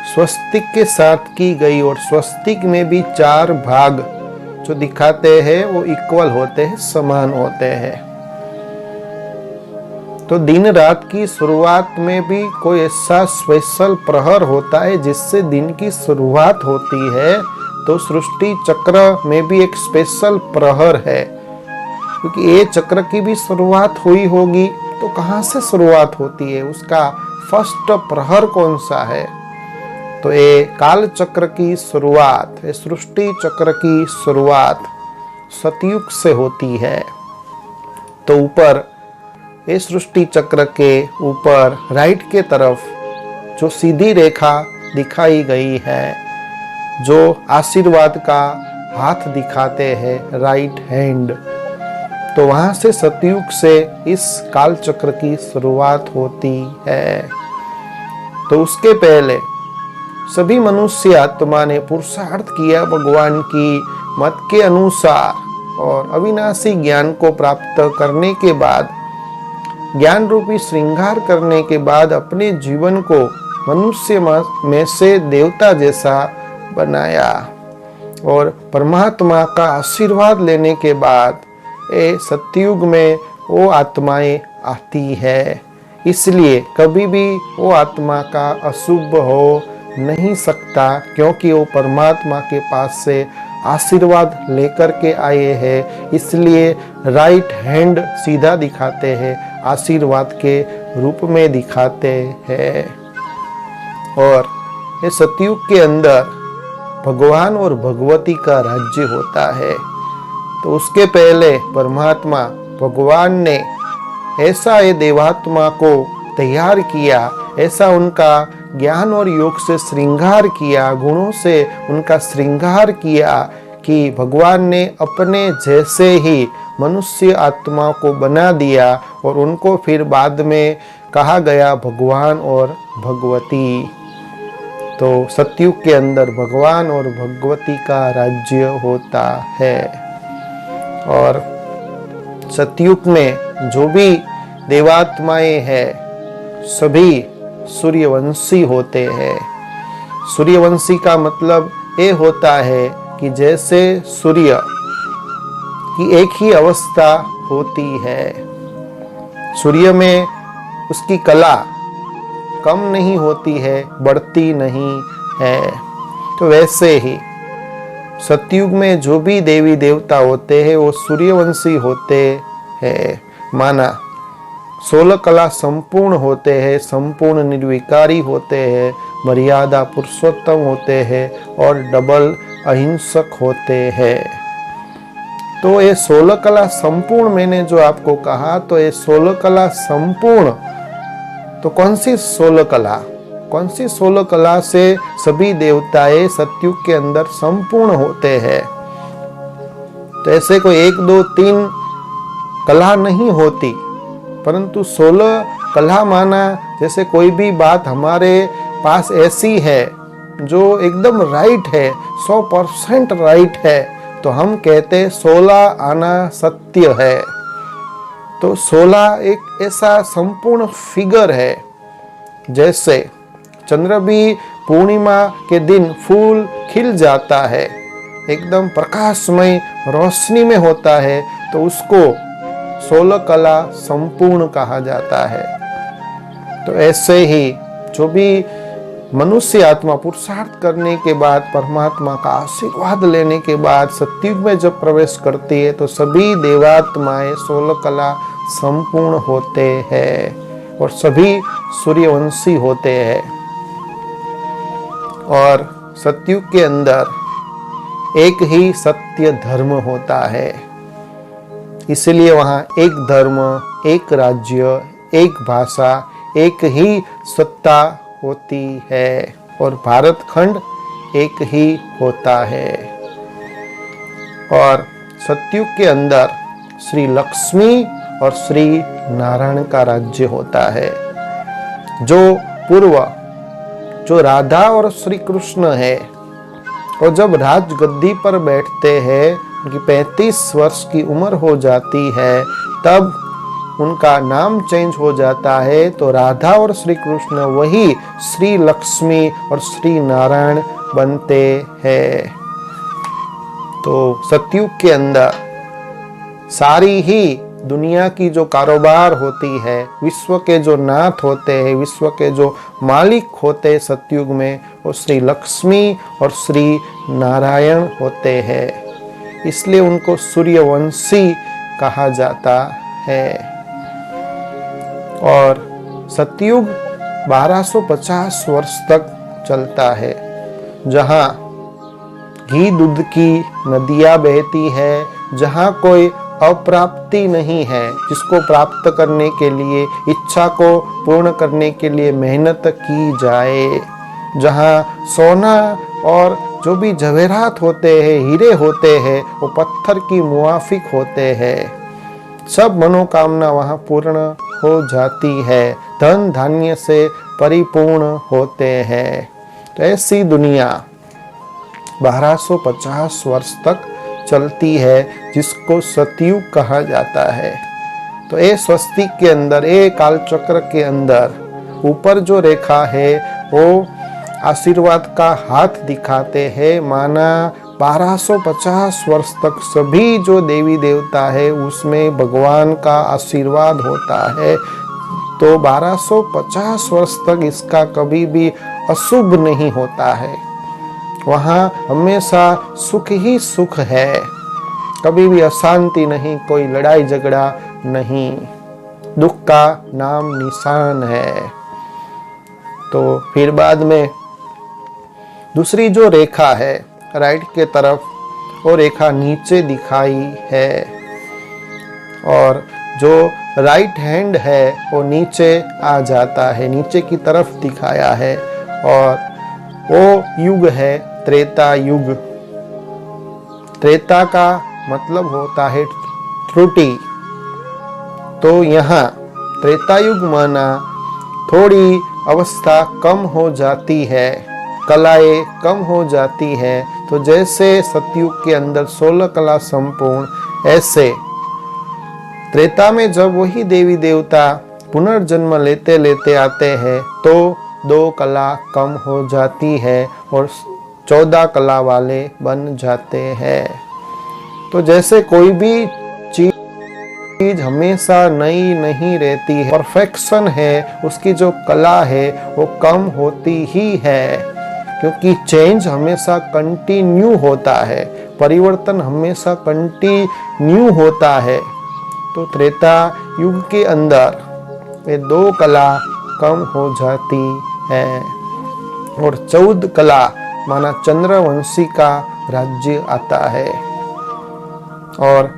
स्वस्तिक के साथ की गई और स्वस्तिक में भी 4 भाग जो दिखाते हैं वो इक्वल होते हैं, समान होते हैं। तो दिन रात की शुरुआत में भी कोई ऐसा स्पेशल प्रहर होता है जिससे दिन की शुरुआत होती है, तो सृष्टि चक्र में भी एक स्पेशल प्रहर है, क्योंकि ये चक्र की भी शुरुआत हुई होगी, तो कहाँ से शुरुआत होती है, उसका फर्स्ट प्रहर कौन सा है। तो ये काल चक्र की शुरुआत, ये सृष्टि चक्र की शुरुआत सतयुग से होती है। तो ऊपर ये सृष्टि चक्र के ऊपर राइट के तरफ जो सीधी रेखा दिखाई गई है, जो आशीर्वाद का हाथ दिखाते हैं, राइट हैंड, तो वहां से सतयुग से इस काल चक्र की शुरुआत होती है। तो उसके पहले सभी मनुष्य आत्मा ने पुरुषार्थ किया भगवान की मत के अनुसार और अविनाशी ज्ञान को प्राप्त करने के बाद, ज्ञान रूपी श्रृंगार करने के बाद अपने जीवन को मनुष्य में से देवता जैसा बनाया और परमात्मा का आशीर्वाद लेने के बाद ये सतयुग में वो आत्माएं आती है। इसलिए कभी भी वो आत्मा का अशुभ हो नहीं सकता, क्योंकि वो परमात्मा के पास से आशीर्वाद लेकर के आए हैं, इसलिए राइट हैंड सीधा दिखाते हैं, आशीर्वाद के रूप में दिखाते हैं। और ये सतयुग के अंदर भगवान और भगवती का राज्य होता है। तो उसके पहले परमात्मा भगवान ने ऐसा ये देवात्मा को तैयार किया, ऐसा उनका ज्ञान और योग से श्रृंगार किया, गुणों से उनका श्रृंगार किया कि भगवान ने अपने जैसे ही मनुष्य आत्मा को बना दिया और उनको फिर बाद में कहा गया भगवान और भगवती। तो सतयुग के अंदर भगवान और भगवती का राज्य होता है। और सतयुग में जो भी देवात्माएं हैं सभी सूर्यवंशी होते हैं। सूर्यवंशी का मतलब ये होता है कि जैसे सूर्य की एक ही अवस्था होती है, सूर्य में उसकी कला कम नहीं होती है, बढ़ती नहीं है, तो वैसे ही सतयुग में जो भी देवी देवता होते हैं वो सूर्यवंशी होते हैं। माना 16 कला संपूर्ण होते हैं, संपूर्ण निर्विकारी होते हैं, मर्यादा पुरुषोत्तम होते हैं और डबल अहिंसक होते हैं। तो ये 16 कला संपूर्ण मैंने जो आपको कहा, तो ये 16 कला संपूर्ण, तो कौन सी 16 कला? कौन सी 16 कला से सभी देवताएं सतयुग के अंदर संपूर्ण होते हैं? तो ऐसे कोई 1 2 3 कला नहीं होती, परंतु 16 कला माना जैसे कोई भी बात हमारे पास ऐसी है जो एकदम राइट है, 100% राइट है, तो हम कहते हैं 16 आना सत्य है। तो 16 एक ऐसा संपूर्ण फिगर है। जैसे चंद्र भी पूर्णिमा के दिन फूल खिल जाता है, एकदम प्रकाशमय रोशनी में होता है, तो उसको 16 कला संपूर्ण कहा जाता है। तो ऐसे ही जो भी मनुष्य आत्मा पुरुषार्थ करने के बाद, परमात्मा का आशीर्वाद लेने के बाद सतयुग में जब प्रवेश करती है, तो सभी देवात्माएं 16 कला संपूर्ण होते हैं और सभी सूर्यवंशी होते हैं। और सतयुग के अंदर एक ही सत्य धर्म होता है, इसलिए वहां एक धर्म, एक राज्य, एक भाषा, एक ही सत्ता होती है और भारत खंड एक ही होता है। और सतयुग के अंदर श्री लक्ष्मी और श्री नारायण का राज्य होता है। जो पूर्व जो राधा और श्री कृष्ण है, और जब राजगद्दी पर बैठते हैं, उनकी 35 वर्ष की उम्र हो जाती है, तब उनका नाम चेंज हो जाता है। तो राधा और श्री कृष्ण वही श्री लक्ष्मी और श्री नारायण बनते हैं। तो सतयुग के अंदर सारी ही दुनिया की जो कारोबार होती है, विश्व के जो नाथ होते हैं, विश्व के जो मालिक होते हैं सतयुग में, वो श्री लक्ष्मी और श्री नारायण होते हैं। इसलिए उनको सूर्यवंशी कहा जाता है। और सतयुग 1250 वर्ष तक चलता है, जहाँ घी दूध की नदियाँ बहती है, जहाँ कोई अप्राप्ति नहीं है, जिसको प्राप्त करने के लिए, इच्छा को पूर्ण करने के लिए मेहनत की जाए, जहाँ सोना और जो भी जवेरात होते हैं, हीरे होते हैं, वो पत्थर की मुआफिक होते हैं। सब मनोकामना वहाँ पूर्ण हो जाती है, धन धान्य से परिपूर्ण होते हैं। तो ऐसी दुनिया 1250 वर्ष तक चलती है, जिसको सतयुग कहा जाता है। तो ये स्वस्तिक के अंदर, ये कालचक्र के अंदर ऊपर जो रेखा है वो आशीर्वाद का हाथ दिखाते हैं। माना 1250 वर्ष तक सभी जो देवी देवता है उसमें भगवान का आशीर्वाद होता है। तो 1250 वर्ष तक इसका कभी भी अशुभ नहीं होता है। वहाँ हमेशा सुख ही सुख है, कभी भी अशांति नहीं, कोई लड़ाई झगड़ा नहीं, दुख का नाम निशान है। तो फिर बाद में दूसरी जो रेखा है राइट के तरफ, वो रेखा नीचे दिखाई है, और जो राइट हैंड है वो नीचे आ जाता है, नीचे की तरफ दिखाया है, और वो युग है त्रेता युग। त्रेता का मतलब होता है त्रुटि। तो यहाँ त्रेता युग माना थोड़ी अवस्था कम हो जाती है, कलाएं कम हो जाती है। तो जैसे सतयुग के अंदर 16 कला संपूर्ण, ऐसे त्रेता में जब वही देवी देवता पुनर्जन्म लेते लेते आते हैं तो 2 कला कम हो जाती है और 14 कला वाले बन जाते हैं। तो जैसे कोई भी चीज हमेशा नई नहीं रहती है, परफेक्शन है, उसकी जो कला है वो कम होती ही है, क्योंकि चेंज हमेशा कंटिन्यू होता है, परिवर्तन हमेशा कंटिन्यू होता है। तो त्रेता युग के अंदर ये 2 कला कम हो जाती है और 14 कला माना चंद्रवंशी का राज्य आता है। और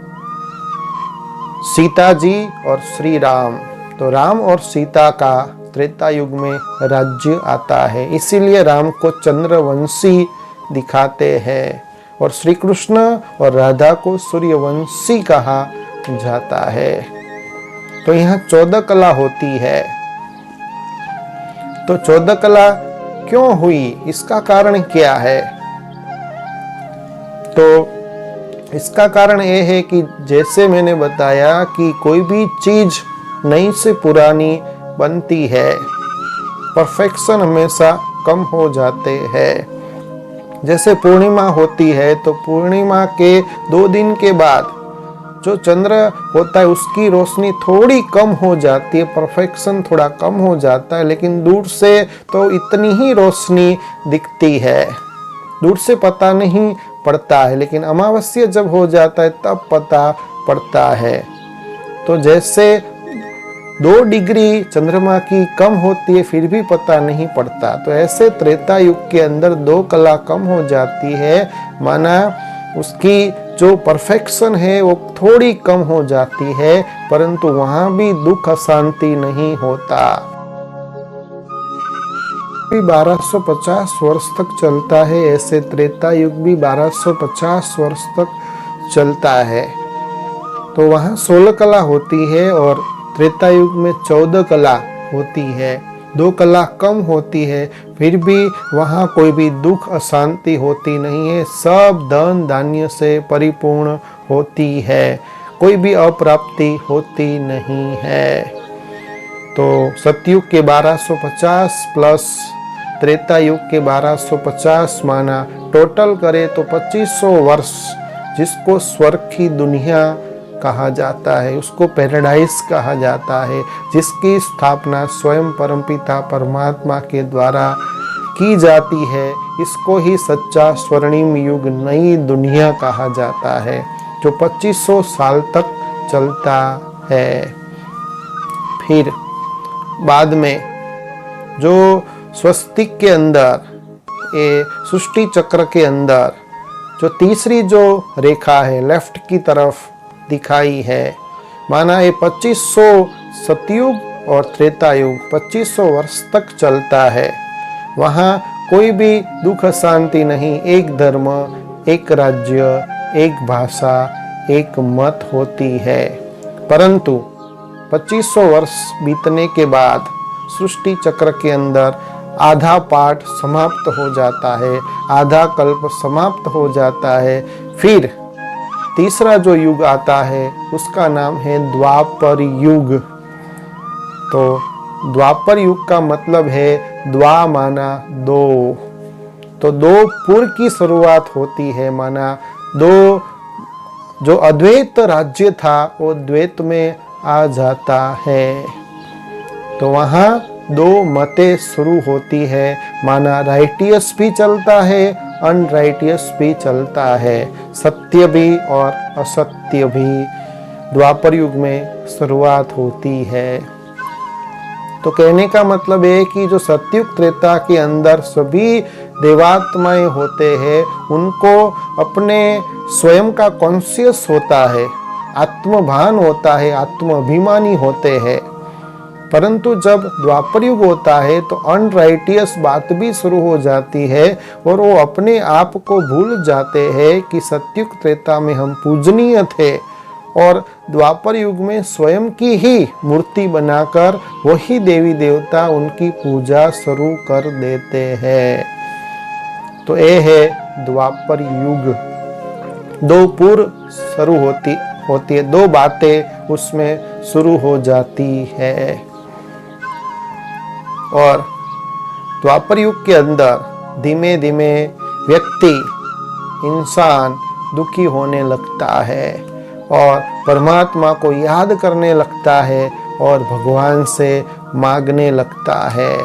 सीता जी और श्री राम, तो राम और सीता का त्रेता युग में राज्य आता है, इसीलिए राम को चंद्रवंशी दिखाते हैं और श्री कृष्ण और राधा को सूर्यवंशी कहा जाता है। तो यहाँ 14 कला होती है। तो 14 कला क्यों हुई, इसका कारण क्या है? तो इसका कारण यह है कि जैसे मैंने बताया कि कोई भी चीज नई से पुरानी बनती है, परफेक्शन हमेशा कम हो जाते हैं। जैसे पूर्णिमा होती है तो पूर्णिमा के 2 दिन के बाद जो चंद्र होता है उसकी रोशनी थोड़ी कम हो जाती है, परफेक्शन थोड़ा कम हो जाता है, लेकिन दूर से तो इतनी ही रोशनी दिखती है, दूर से पता नहीं पड़ता है, लेकिन अमावस्या जब हो जाता है तब पता पड़ता है। तो जैसे 2 डिग्री चंद्रमा की कम होती है फिर भी पता नहीं पड़ता, तो ऐसे त्रेता युग के अंदर 2 कला कम हो जाती है, माना उसकी जो परफेक्शन है वो थोड़ी कम हो जाती है, परंतु वहां भी दुख अशांति नहीं होता। 1250 वर्ष तक चलता है, ऐसे त्रेता युग भी 1250 वर्ष तक चलता है। तो वहाँ 16 कला होती है और त्रेता युग में 14 कला होती है, 2 कला कम होती है, फिर भी वहाँ कोई भी दुख अशांति होती नहीं है, सब धन धान्य से परिपूर्ण होती है, कोई भी अप्राप्ति होती नहीं है। तो सतयुग के 1250 प्लस त्रेता युग के 1250 माना टोटल करे तो 2500 वर्ष, जिसको स्वर्ग की दुनिया कहा जाता है, उसको पैराडाइज कहा जाता है, जिसकी स्थापना स्वयं परमपिता परमात्मा के द्वारा की जाती है, इसको ही सच्चा स्वर्णिम युग नई दुनिया कहा जाता है, जो 2500 साल तक चलता है। फिर बाद में जो स्वस्तिक के अंदर, ये सृष्टि चक्र के अंदर जो तीसरी जो रेखा है लेफ्ट की तरफ दिखाई है, माना ये 2500 सतयुग और त्रेता युग 2500 वर्ष तक चलता है। वहाँ कोई भी दुख शांति नहीं, एक धर्म, एक राज्य, एक भाषा, एक मत होती है। परंतु 2500 वर्ष बीतने के बाद सृष्टि चक्र के अंदर आधा पार्ट समाप्त हो जाता है, आधा कल्प समाप्त हो जाता है। फिर तीसरा जो युग आता है उसका नाम है द्वापर युग। तो द्वापर युग का मतलब है द्वा माना 2, तो 2 पुर की शुरुआत होती है, माना 2 जो अद्वैत राज्य था वो द्वैत में आ जाता है। तो वहाँ 2 मतें शुरू होती है, माना राइटियस भी चलता है अनराइटियस भी चलता है, सत्य भी और असत्य भी द्वापर युग में शुरुआत होती है। तो कहने का मतलब है कि जो सतयुग त्रेता के अंदर सभी देवात्माएं होते हैं, उनको अपने स्वयं का कॉन्शियस होता है, आत्मभान होता है, आत्म अभिमानी होते हैं। परंतु जब द्वापर युग होता है तो अनराइटियस बात भी शुरू हो जाती है और वो अपने आप को भूल जाते हैं कि सतयुग त्रेता में हम पूजनीय थे और द्वापर युग में स्वयं की ही मूर्ति बनाकर वही देवी देवता उनकी पूजा शुरू कर देते हैं। तो ये है द्वापर युग। दो पूर्व शुरू होती है, दो बातें उसमें शुरू हो जाती है। और द्वापर युग के अंदर धीमे धीमे व्यक्ति, इंसान दुखी होने लगता है और परमात्मा को याद करने लगता है और भगवान से मांगने लगता है।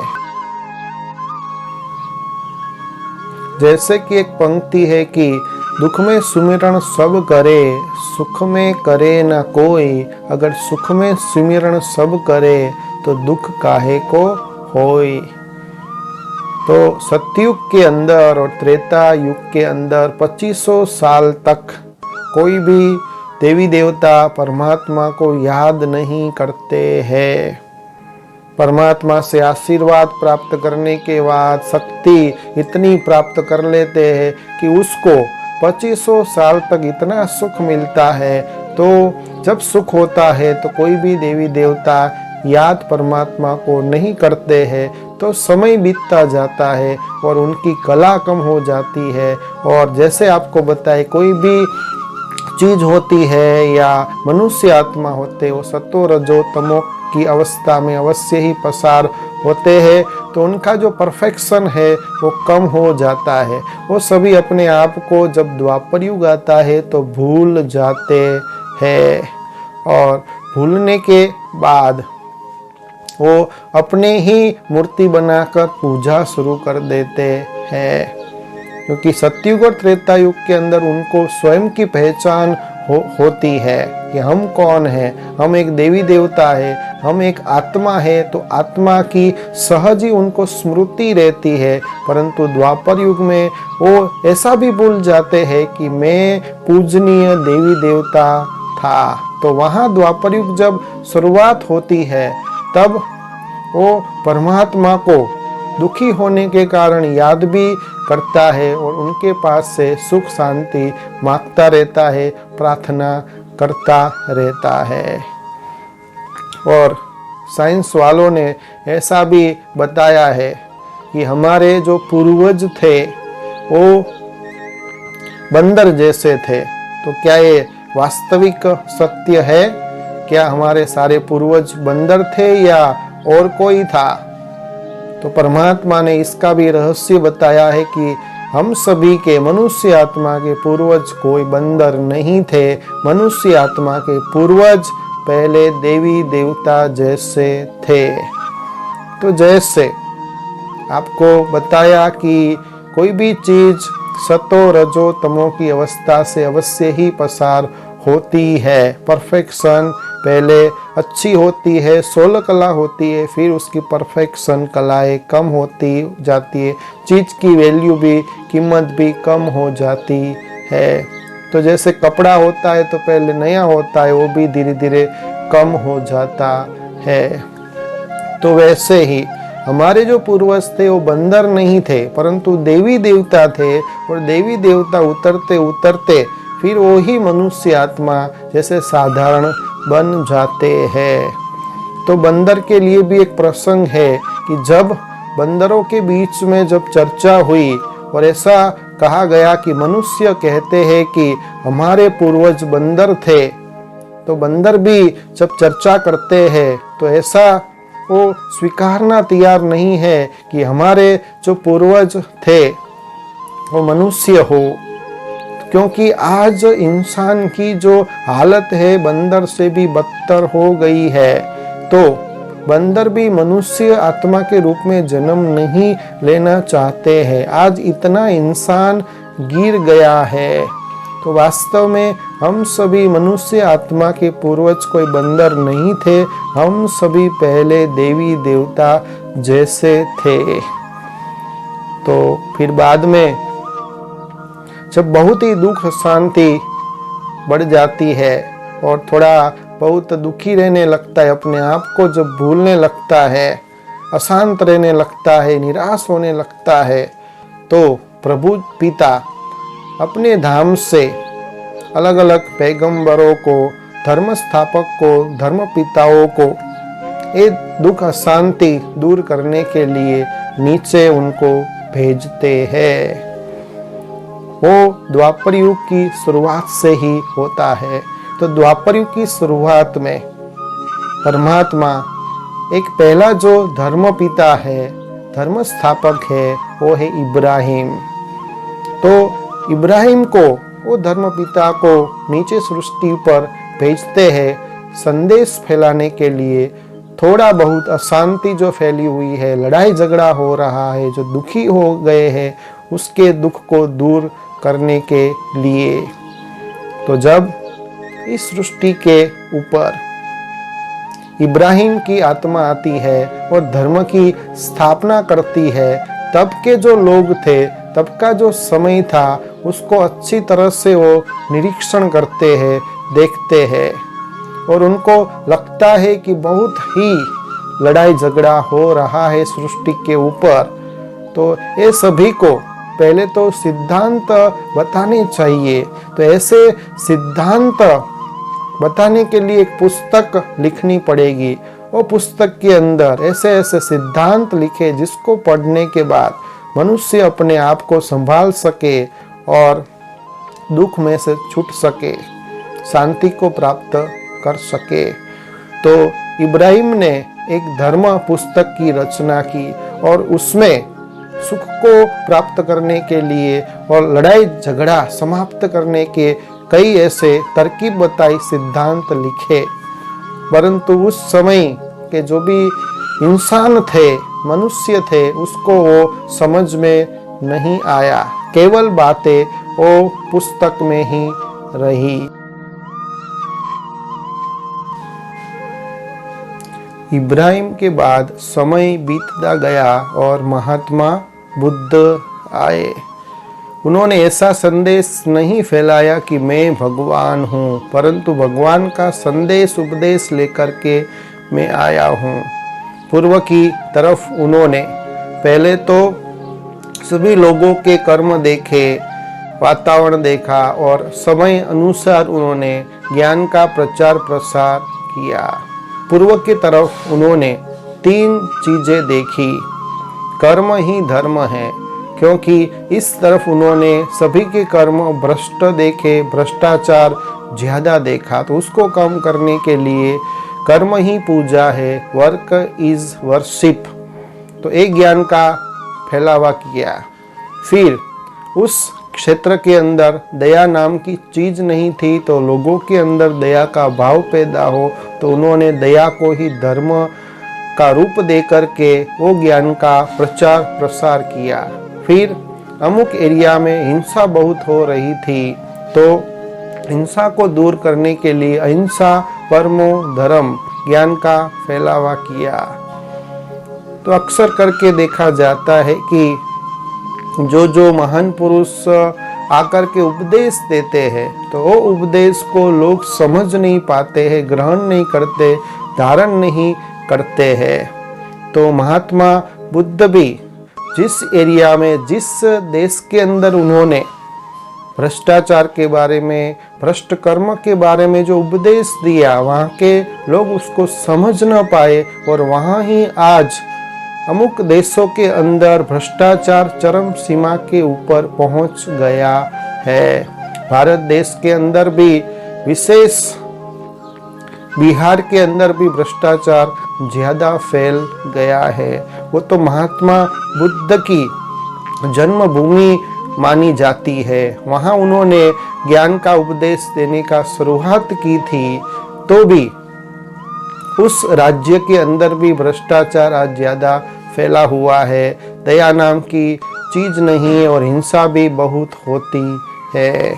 जैसे कि एक पंक्ति है कि दुख में सुमिरन सब करे, सुख में करे न कोई। अगर सुख में सुमिरन सब करे तो दुख काहे को होई। तो सतयुग के अंदर और त्रेता युग के अंदर 2500 साल तक कोई भी देवी देवता परमात्मा को याद नहीं करते हैं। परमात्मा से आशीर्वाद प्राप्त करने के बाद शक्ति इतनी प्राप्त कर लेते हैं कि उसको 2500 साल तक इतना सुख मिलता है। तो जब सुख होता है तो कोई भी देवी देवता याद परमात्मा को नहीं करते हैं, तो समय बीतता जाता है और उनकी कला कम हो जाती है। और जैसे आपको बताए, कोई भी चीज होती है या मनुष्य आत्मा होते, वो सतो रजो तमो की अवस्था में अवश्य ही पसार होते हैं। तो उनका जो परफेक्शन है वो कम हो जाता है। वो सभी अपने आप को जब द्वापर युग आता है तो भूल जाते हैं और भूलने के बाद वो अपने ही मूर्ति बनाकर पूजा शुरू कर देते हैं। क्योंकि सतयुग और त्रेता युग के अंदर उनको स्वयं की पहचान होती है कि हम कौन हैं। हम एक देवी देवता है, हम एक आत्मा है, तो आत्मा की सहज ही उनको स्मृति रहती है। परंतु द्वापर युग में वो ऐसा भी भूल जाते हैं कि मैं पूजनीय देवी देवता था। तो वहाँ द्वापर युग जब शुरुआत होती है तब वो परमात्मा को दुखी होने के कारण याद भी करता है और उनके पास से सुख शांति मांगता रहता है, प्रार्थना करता रहता है। और साइंस वालों ने ऐसा भी बताया है कि हमारे जो पूर्वज थे वो बंदर जैसे थे। तो क्या ये वास्तविक सत्य है? क्या हमारे सारे पूर्वज बंदर थे या और कोई था? तो परमात्मा ने इसका भी रहस्य बताया है कि हम सभी के मनुष्य आत्मा के पूर्वज कोई बंदर नहीं थे। मनुष्य आत्मा के पूर्वज पहले देवी देवता जैसे थे। तो जैसे आपको बताया कि कोई भी चीज सतो रजो तमो की अवस्था से अवश्य ही पसार होती है। परफेक्शन पहले अच्छी होती है, 16 कला होती है, फिर उसकी परफेक्शन कलाएं कम होती जाती है, चीज की वैल्यू भी, कीमत भी कम हो जाती है। तो जैसे कपड़ा होता है तो पहले नया होता है, वो भी धीरे धीरे कम हो जाता है। तो वैसे ही हमारे जो पूर्वज थे वो बंदर नहीं थे, परंतु देवी देवता थे। और देवी देवता उतरते उतरते फिर वही मनुष्य आत्मा जैसे साधारण बन जाते हैं। तो बंदर के लिए भी एक प्रसंग है कि जब बंदरों के बीच में जब चर्चा हुई और ऐसा कहा गया कि मनुष्य कहते हैं कि हमारे पूर्वज बंदर थे, तो बंदर भी जब चर्चा करते हैं तो ऐसा वो स्वीकारना तैयार नहीं है कि हमारे जो पूर्वज थे वो मनुष्य हो। क्योंकि आज इंसान की जो हालत है बंदर से भी बदतर हो गई है। तो बंदर भी मनुष्य आत्मा के रूप में जन्म नहीं लेना चाहते हैं। आज इतना इंसान गिर गया है, तो वास्तव में हम सभी मनुष्य आत्मा के पूर्वज कोई बंदर नहीं थे। हम सभी पहले देवी देवता जैसे थे। तो फिर बाद में जब बहुत ही दुख शांति बढ़ जाती है और थोड़ा बहुत दुखी रहने लगता है, अपने आप को जब भूलने लगता है, अशांत रहने लगता है, निराश होने लगता है, तो प्रभु पिता अपने धाम से अलग अलग पैगंबरों को, धर्म स्थापक को, धर्म पिताओं को ये दुख अशांति दूर करने के लिए नीचे उनको भेजते हैं। वो द्वापर युग की शुरुआत से ही होता है। तो द्वापर युग की शुरुआत में परमात्मा एक पहला जो धर्म पिता है, धर्म स्थापक है, वो है इब्राहिम। तो इब्राहिम को, वो धर्म पिता को नीचे सृष्टि पर भेजते हैं संदेश फैलाने के लिए। थोड़ा बहुत अशांति जो फैली हुई है, लड़ाई झगड़ा हो रहा है, जो दुखी हो गए हैं, उसके दुख को दूर करने के लिए। तो जब इस सृष्टि के ऊपर इब्राहिम की आत्मा आती है और धर्म की स्थापना करती है, तब के जो लोग थे, तब का जो समय था, उसको अच्छी तरह से वो निरीक्षण करते हैं, देखते हैं, और उनको लगता है कि बहुत ही लड़ाई झगड़ा हो रहा है सृष्टि के ऊपर। तो ये सभी को पहले तो सिद्धांत बताने चाहिए। तो ऐसे सिद्धांत बताने के लिए एक पुस्तक लिखनी पड़ेगी। वो पुस्तक के अंदर ऐसे ऐसे सिद्धांत लिखे जिसको पढ़ने के बाद मनुष्य अपने आप को संभाल सके और दुख में से छूट सके, शांति को प्राप्त कर सके। तो इब्राहिम ने एक धर्म पुस्तक की रचना की और उसमें सुख को प्राप्त करने के लिए और लड़ाई झगड़ा समाप्त करने के कई ऐसे तरकीब बताई, सिद्धांत लिखे। परंतु उस समय के जो भी इंसान थे, मनुष्य थे, उसको वो समझ में नहीं आया। केवल बातें वो पुस्तक में ही रही। इब्राहिम के बाद समय बीतता गया और महात्मा बुद्ध आए। उन्होंने ऐसा संदेश नहीं फैलाया कि मैं भगवान हूँ, परंतु भगवान का संदेश उपदेश लेकर के मैं आया हूँ। पूर्व की तरफ उन्होंने पहले तो सभी लोगों के कर्म देखे, वातावरण देखा और समय अनुसार उन्होंने ज्ञान का प्रचार प्रसार किया। पूर्व की तरफ उन्होंने 3 चीजें देखी। कर्म ही धर्म है, क्योंकि इस तरफ उन्होंने सभी के कर्म भ्रष्ट देखे, भ्रष्टाचार ज्यादा देखा। तो उसको कम करने के लिए कर्म ही पूजा है, वर्क इज वर्शिप। तो एक ज्ञान का फैलावा किया। फिर उस क्षेत्र के अंदर दया नाम की चीज नहीं थी, तो लोगों के अंदर दया का भाव पैदा हो, तो उन्होंने दया को ही धर्म का रूप दे करके वो ज्ञान का प्रचार प्रसार किया। फिर अमुक एरिया में हिंसा बहुत हो रही थी, तो हिंसा को दूर करने के लिए अहिंसा परमो धर्म ज्ञान का फैलावा किया। तो अक्सर करके देखा जाता है कि जो महान पुरुष आकर के उपदेश देते हैं, तो वो उपदेश को लोग समझ नहीं पाते हैं, ग्रहण नहीं करते, धारण नहीं करते हैं। तो महात्मा बुद्ध भी जिस एरिया में, जिस देश के अंदर उन्होंने भ्रष्टाचार के बारे में, भ्रष्ट कर्म के बारे में जो उपदेश दिया, वहाँ के लोग उसको समझ न पाए और वहाँ ही आज अमुक देशों के अंदर भ्रष्टाचार चरम सीमा के ऊपर पहुंच गया है। भारत देश के अंदर भी, विशेष बिहार के अंदर भी भ्रष्टाचार ज्यादा फैल गया है। वो तो महात्मा बुद्ध की जन्मभूमि मानी जाती है। वहाँ उन्होंने ज्ञान का उपदेश देने का शुरुआत की थी, तो भी उस राज्य के अंदर भी भ्रष्टाचार आज ज्यादा फैला हुआ है, दया नाम की चीज नहीं है और हिंसा भी बहुत होती है।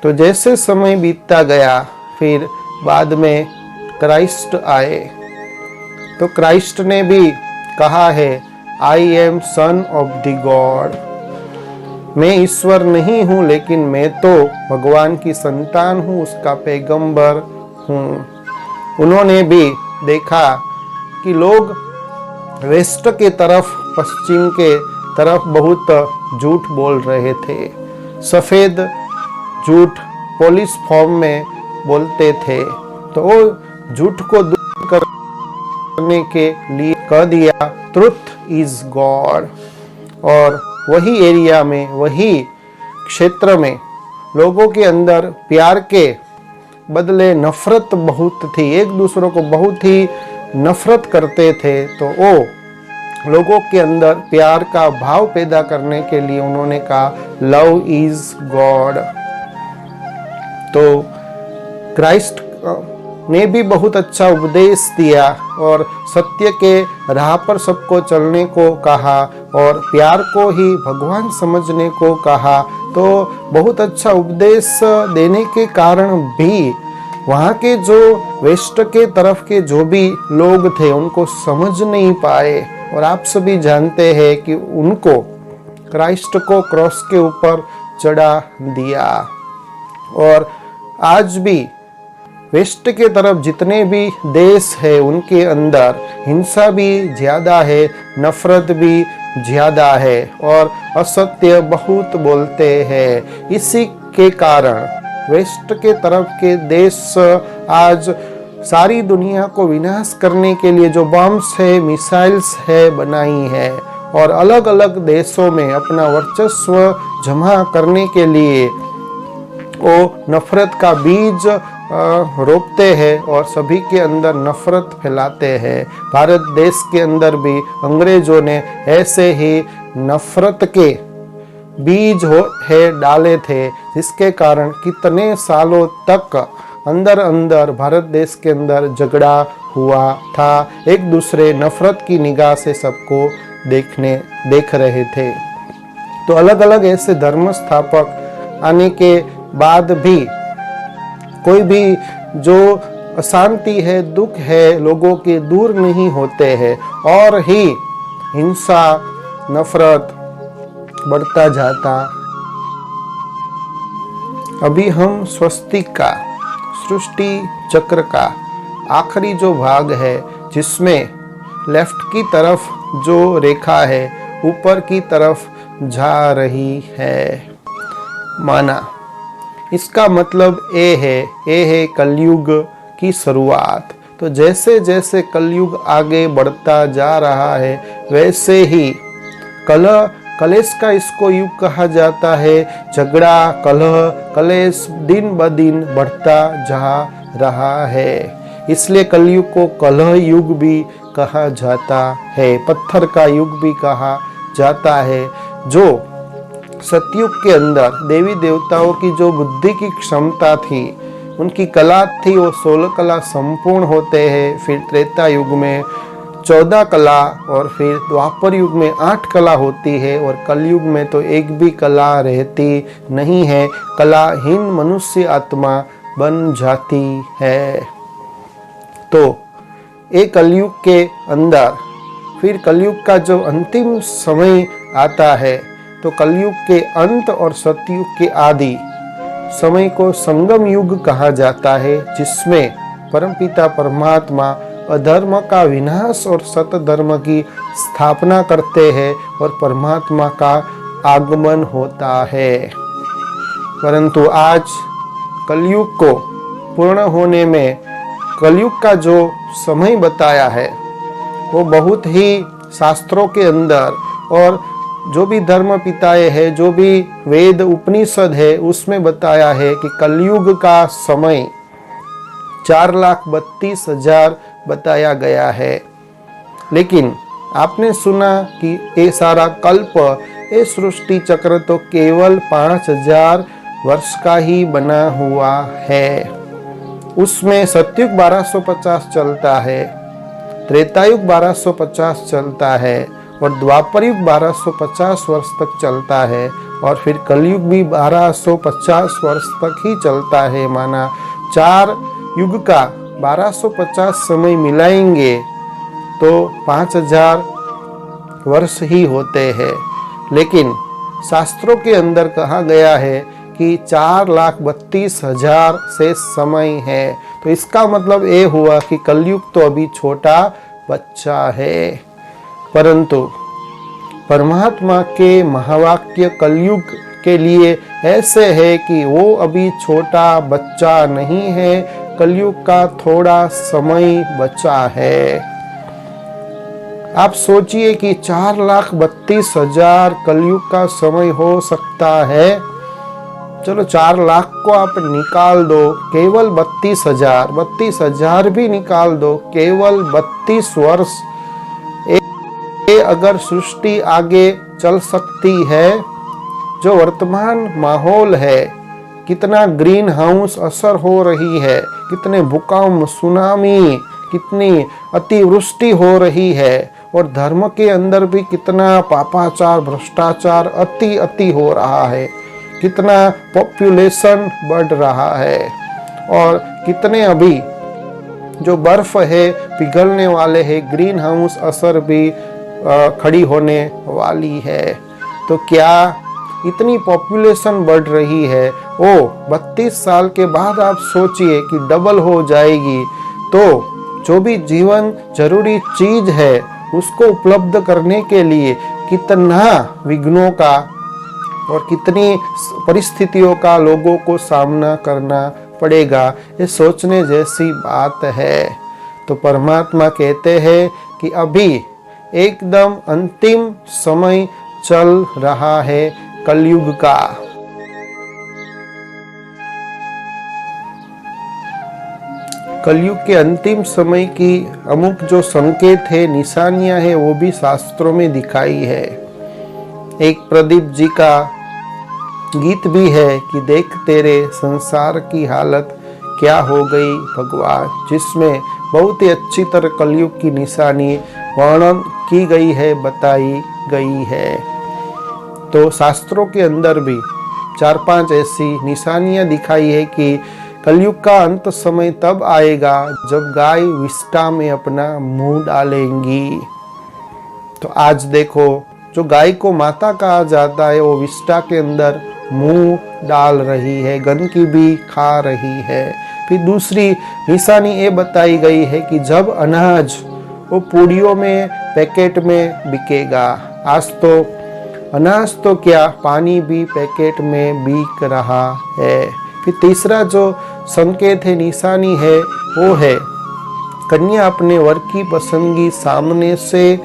तो जैसे समय बीतता गया, फिर बाद में क्राइस्ट आए। तो क्राइस्ट ने भी कहा है, I am son of the God, मैं ईश्वर नहीं हूं लेकिन मैं तो भगवान की संतान हूं, उसका पैगंबर हूं। उन्होंने भी देखा कि लोग वेस्ट के तरफ, पश्चिम के तरफ बहुत झूठ बोल रहे थे, सफेद झूठ पुलिस फॉर्म में बोलते थे। तो वो झूठ को दूर करने के लिए कह दिया, ट्रुथ इज गॉड। और वही एरिया में, वही क्षेत्र में लोगों के अंदर प्यार के बदले नफरत बहुत थी, एक दूसरों को बहुत ही नफरत करते थे। तो वो लोगों के अंदर प्यार का भाव पैदा करने के लिए उन्होंने कहा, लव इज गॉड। तो क्राइस्ट ने भी बहुत अच्छा उपदेश दिया और सत्य के राह पर सबको चलने को कहा और प्यार को ही भगवान समझने को कहा। तो बहुत अच्छा उपदेश देने के कारण भी वहाँ के जो वेस्ट के तरफ के जो भी लोग थे उनको समझ नहीं पाए। और आप सभी जानते हैं कि उनको क्राइस्ट को क्रॉस के ऊपर चढ़ा दिया। और आज भी वेस्ट के तरफ जितने भी देश है उनके अंदर हिंसा भी ज्यादा है, नफरत भी ज्यादा है और असत्य बहुत बोलते हैं। इसी के कारण वेस्ट के तरफ के देश आज सारी दुनिया को विनाश करने के लिए जो बम्स है, मिसाइल्स है बनाई है और अलग अलग देशों में अपना वर्चस्व जमा करने के लिए वो नफरत का बीज रोपते हैं और सभी के अंदर नफरत फैलाते हैं। भारत देश के अंदर भी अंग्रेजों ने ऐसे ही नफरत के बीज डाले थे, जिसके कारण कितने सालों तक अंदर अंदर भारत देश के अंदर झगड़ा हुआ था। एक दूसरे नफरत की निगाह से सबको देख रहे थे। तो अलग अलग ऐसे धर्म स्थापक आने के बाद भी कोई भी जो अशांति है, दुख है, लोगों के दूर नहीं होते हैं और ही हिंसा, नफरत बढ़ता जाता। अभी हम स्वस्तिक का, सृष्टि चक्र का आखिरी जो भाग है, जिसमें लेफ्ट की तरफ जो रेखा है ऊपर की तरफ जा रही है, माना इसका मतलब ए है कलयुग की शुरुआत। तो जैसे जैसे कलयुग आगे बढ़ता जा रहा है वैसे ही कलेश का इसको युग कहा जाता है। झगड़ा, कलह, कलेश दिन ब दिन बढ़ता जा रहा है, इसलिए कलयुग को कलह युग भी कहा जाता है, पत्थर का युग भी कहा जाता है। जो सतयुग के अंदर देवी देवताओं की जो बुद्धि की क्षमता थी, उनकी कला थी, वो 16 कला संपूर्ण होते हैं। फिर त्रेता युग में 14 कला और फिर द्वापर युग में 8 कला होती है और कलयुग में तो एक भी कला रहती नहीं है, कलाहीन मनुष्य आत्मा बन जाती है। तो एक कलयुग के अंदर फिर कलयुग का जो अंतिम समय आता है, तो कलयुग के अंत और सतयुग के आदि समय को संगम युग कहा जाता है, जिसमें परमपिता परमात्मा अधर्म का विनाश और सतधर्म की स्थापना करते हैं और परमात्मा का आगमन होता है। परंतु आज कलयुग को पूर्ण होने में कलयुग का जो समय बताया है वो बहुत ही शास्त्रों के अंदर और जो भी धर्म पिताएं है, जो भी वेद उपनिषद है, उसमें बताया है कि कलयुग का समय 4,32,000 बताया गया है। लेकिन आपने सुना कि ये सारा कल्प, ये सृष्टि चक्र तो केवल 5,000 वर्ष का ही बना हुआ है। उसमें सतयुग 1250 चलता है, त्रेतायुग 1250 चलता है और द्वापर युग 1250 वर्ष तक चलता है और फिर कलयुग भी 1250 वर्ष तक ही चलता है। माना 4 युग का 1250 समय मिलाएंगे तो 5000 वर्ष ही होते हैं। लेकिन शास्त्रों के अंदर कहा गया है कि 4,32,000 से समय है। तो इसका मतलब ये हुआ कि कलयुग तो अभी छोटा बच्चा है, परंतु परमात्मा के महावाक्य कलयुग के लिए ऐसे है कि वो अभी छोटा बच्चा नहीं है, कलयुग का थोड़ा समय बचा है। आप सोचिए कि 4,32,000 कलयुग का समय हो सकता है। चलो 4 लाख को आप निकाल दो, केवल 32,000 भी निकाल दो, केवल 32 वर्ष ये अगर सृष्टि आगे चल सकती है, जो वर्तमान माहौल है, कितना ग्रीन हाउस असर हो रही है, कितने भूकंप, सुनामी, कितनी अतिवृष्टि हो रही है और धर्म के अंदर भी कितना पापाचार, भ्रष्टाचार अति हो रहा है, कितना पॉपुलेशन बढ़ रहा है और कितने अभी जो बर्फ है पिघलने वाले हैं, ग्रीन हाउस असर भी खड़ी होने वाली है। तो क्या इतनी पॉपुलेशन बढ़ रही है, वो 32 साल के बाद आप सोचिए कि डबल हो जाएगी, तो जो भी जीवन जरूरी चीज है उसको उपलब्ध करने के लिए कितना विघ्नों का और कितनी परिस्थितियों का लोगों को सामना करना पड़ेगा, ये सोचने जैसी बात है। तो परमात्मा कहते हैं कि अभी एकदम अंतिम समय चल रहा है कलयुग का। कलयुग के अंतिम समय की अमुक जो संकेत है, निशानियां है, वो भी शास्त्रों में दिखाई है। एक प्रदीप जी का गीत भी है कि देख तेरे संसार की हालत क्या हो गई भगवान, जिसमें बहुत ही अच्छी तरह कलयुग की निशानी वर्णन की गई है, बताई गई है। तो शास्त्रों के अंदर भी 4-5 ऐसी निशानियां दिखाई है कि कलयुग का अंत समय तब आएगा जब गाय विष्ठा में अपना मुंह डालेंगी। तो आज देखो, जो गाय को माता कहा जाता है वो विष्ठा के अंदर मुंह डाल रही है, गंदगी भी खा रही है। फिर दूसरी निशानी ये बताई गई है कि जब अनाज वो पूड़ियों में, पैकेट में बिकेगा। आज तो अनाज तो क्या, पानी भी पैकेट में बिक रहा है। फिर तीसरा जो संकेत है, निशानी है, वो है कन्या अपने वर की पसंदगी सामने से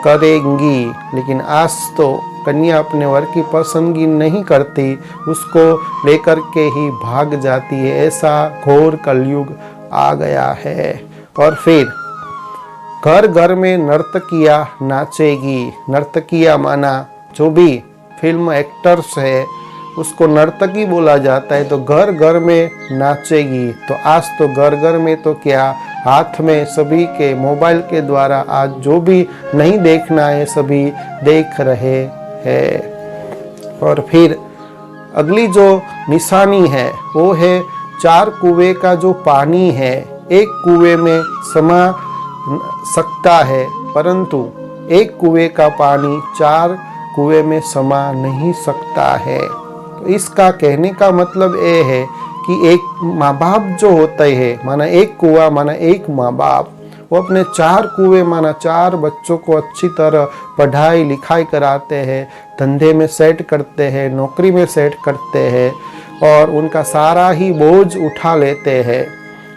करेंगी, लेकिन आज तो कन्या अपने वर की पसंदगी नहीं करती, उसको लेकर के ही भाग जाती है। ऐसा घोर कलयुग आ गया है। और फिर घर घर में नर्तकियां नाचेगी। नर्तकियां माना जो भी फिल्म एक्टर्स है उसको नर्तकी बोला जाता है। तो घर घर में नाचेगी। तो आज तो घर घर में तो क्या, हाथ में सभी के मोबाइल के द्वारा आज जो भी नहीं देखना है सभी देख रहे हैं। और फिर अगली जो निशानी है वो है 4 कुएं का जो पानी है, एक कुएं में समा सकता है, परंतु एक कुएं का पानी 4 कुएं में समा नहीं सकता है। तो इसका कहने का मतलब ये है कि एक माँ बाप जो होते हैं, माना एक कुआं माना एक माँ बाप, वो अपने 4 कुएं माना 4 बच्चों को अच्छी तरह पढ़ाई लिखाई कराते हैं, धंधे में सेट करते हैं, नौकरी में सेट करते हैं और उनका सारा ही बोझ उठा लेते हैं।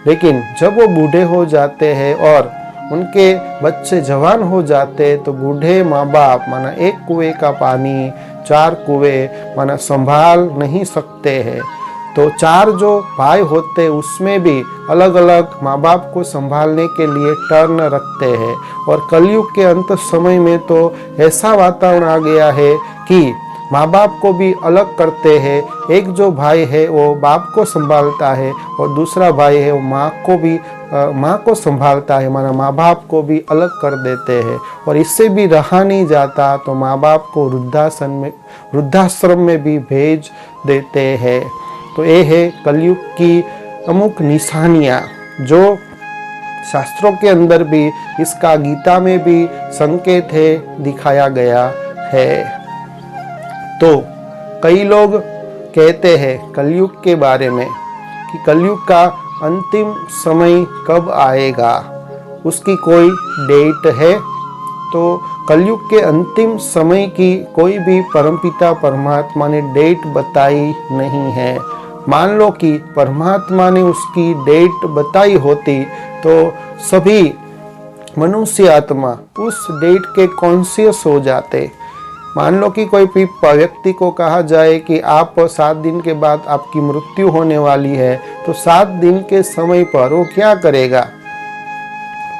लेकिन जब वो बूढ़े हो जाते हैं और उनके बच्चे जवान हो जाते, तो बूढ़े माँ बाप माना एक कुएं का पानी 4 कुएं माना संभाल नहीं सकते हैं। तो 4 जो भाई होते उसमें भी अलग अलग माँ बाप को संभालने के लिए टर्न रखते हैं। और कलयुग के अंत समय में तो ऐसा वातावरण आ गया है कि माँ बाप को भी अलग करते हैं। एक जो भाई है वो बाप को संभालता है और दूसरा भाई है वो माँ को संभालता है, माना माँ बाप को भी अलग कर देते हैं। और इससे भी रहा नहीं जाता तो माँ बाप को वृद्धाश्रम में भी भेज देते हैं। तो ये है कलयुग की अमुक निशानियाँ जो शास्त्रों के अंदर भी, इसका गीता में भी संकेत है, दिखाया गया है। तो कई लोग कहते हैं कलयुग के बारे में कि कलयुग का अंतिम समय कब आएगा, उसकी कोई डेट है। तो कलयुग के अंतिम समय की कोई भी परमपिता परमात्मा ने डेट बताई नहीं है। मान लो कि परमात्मा ने उसकी डेट बताई होती तो सभी मनुष्य आत्मा उस डेट के कॉन्शियस हो जाते। मान लो कि कोई व्यक्ति को कहा जाए कि आप 7 दिन के बाद आपकी मृत्यु होने वाली है, तो 7 दिन के समय पर वो क्या करेगा?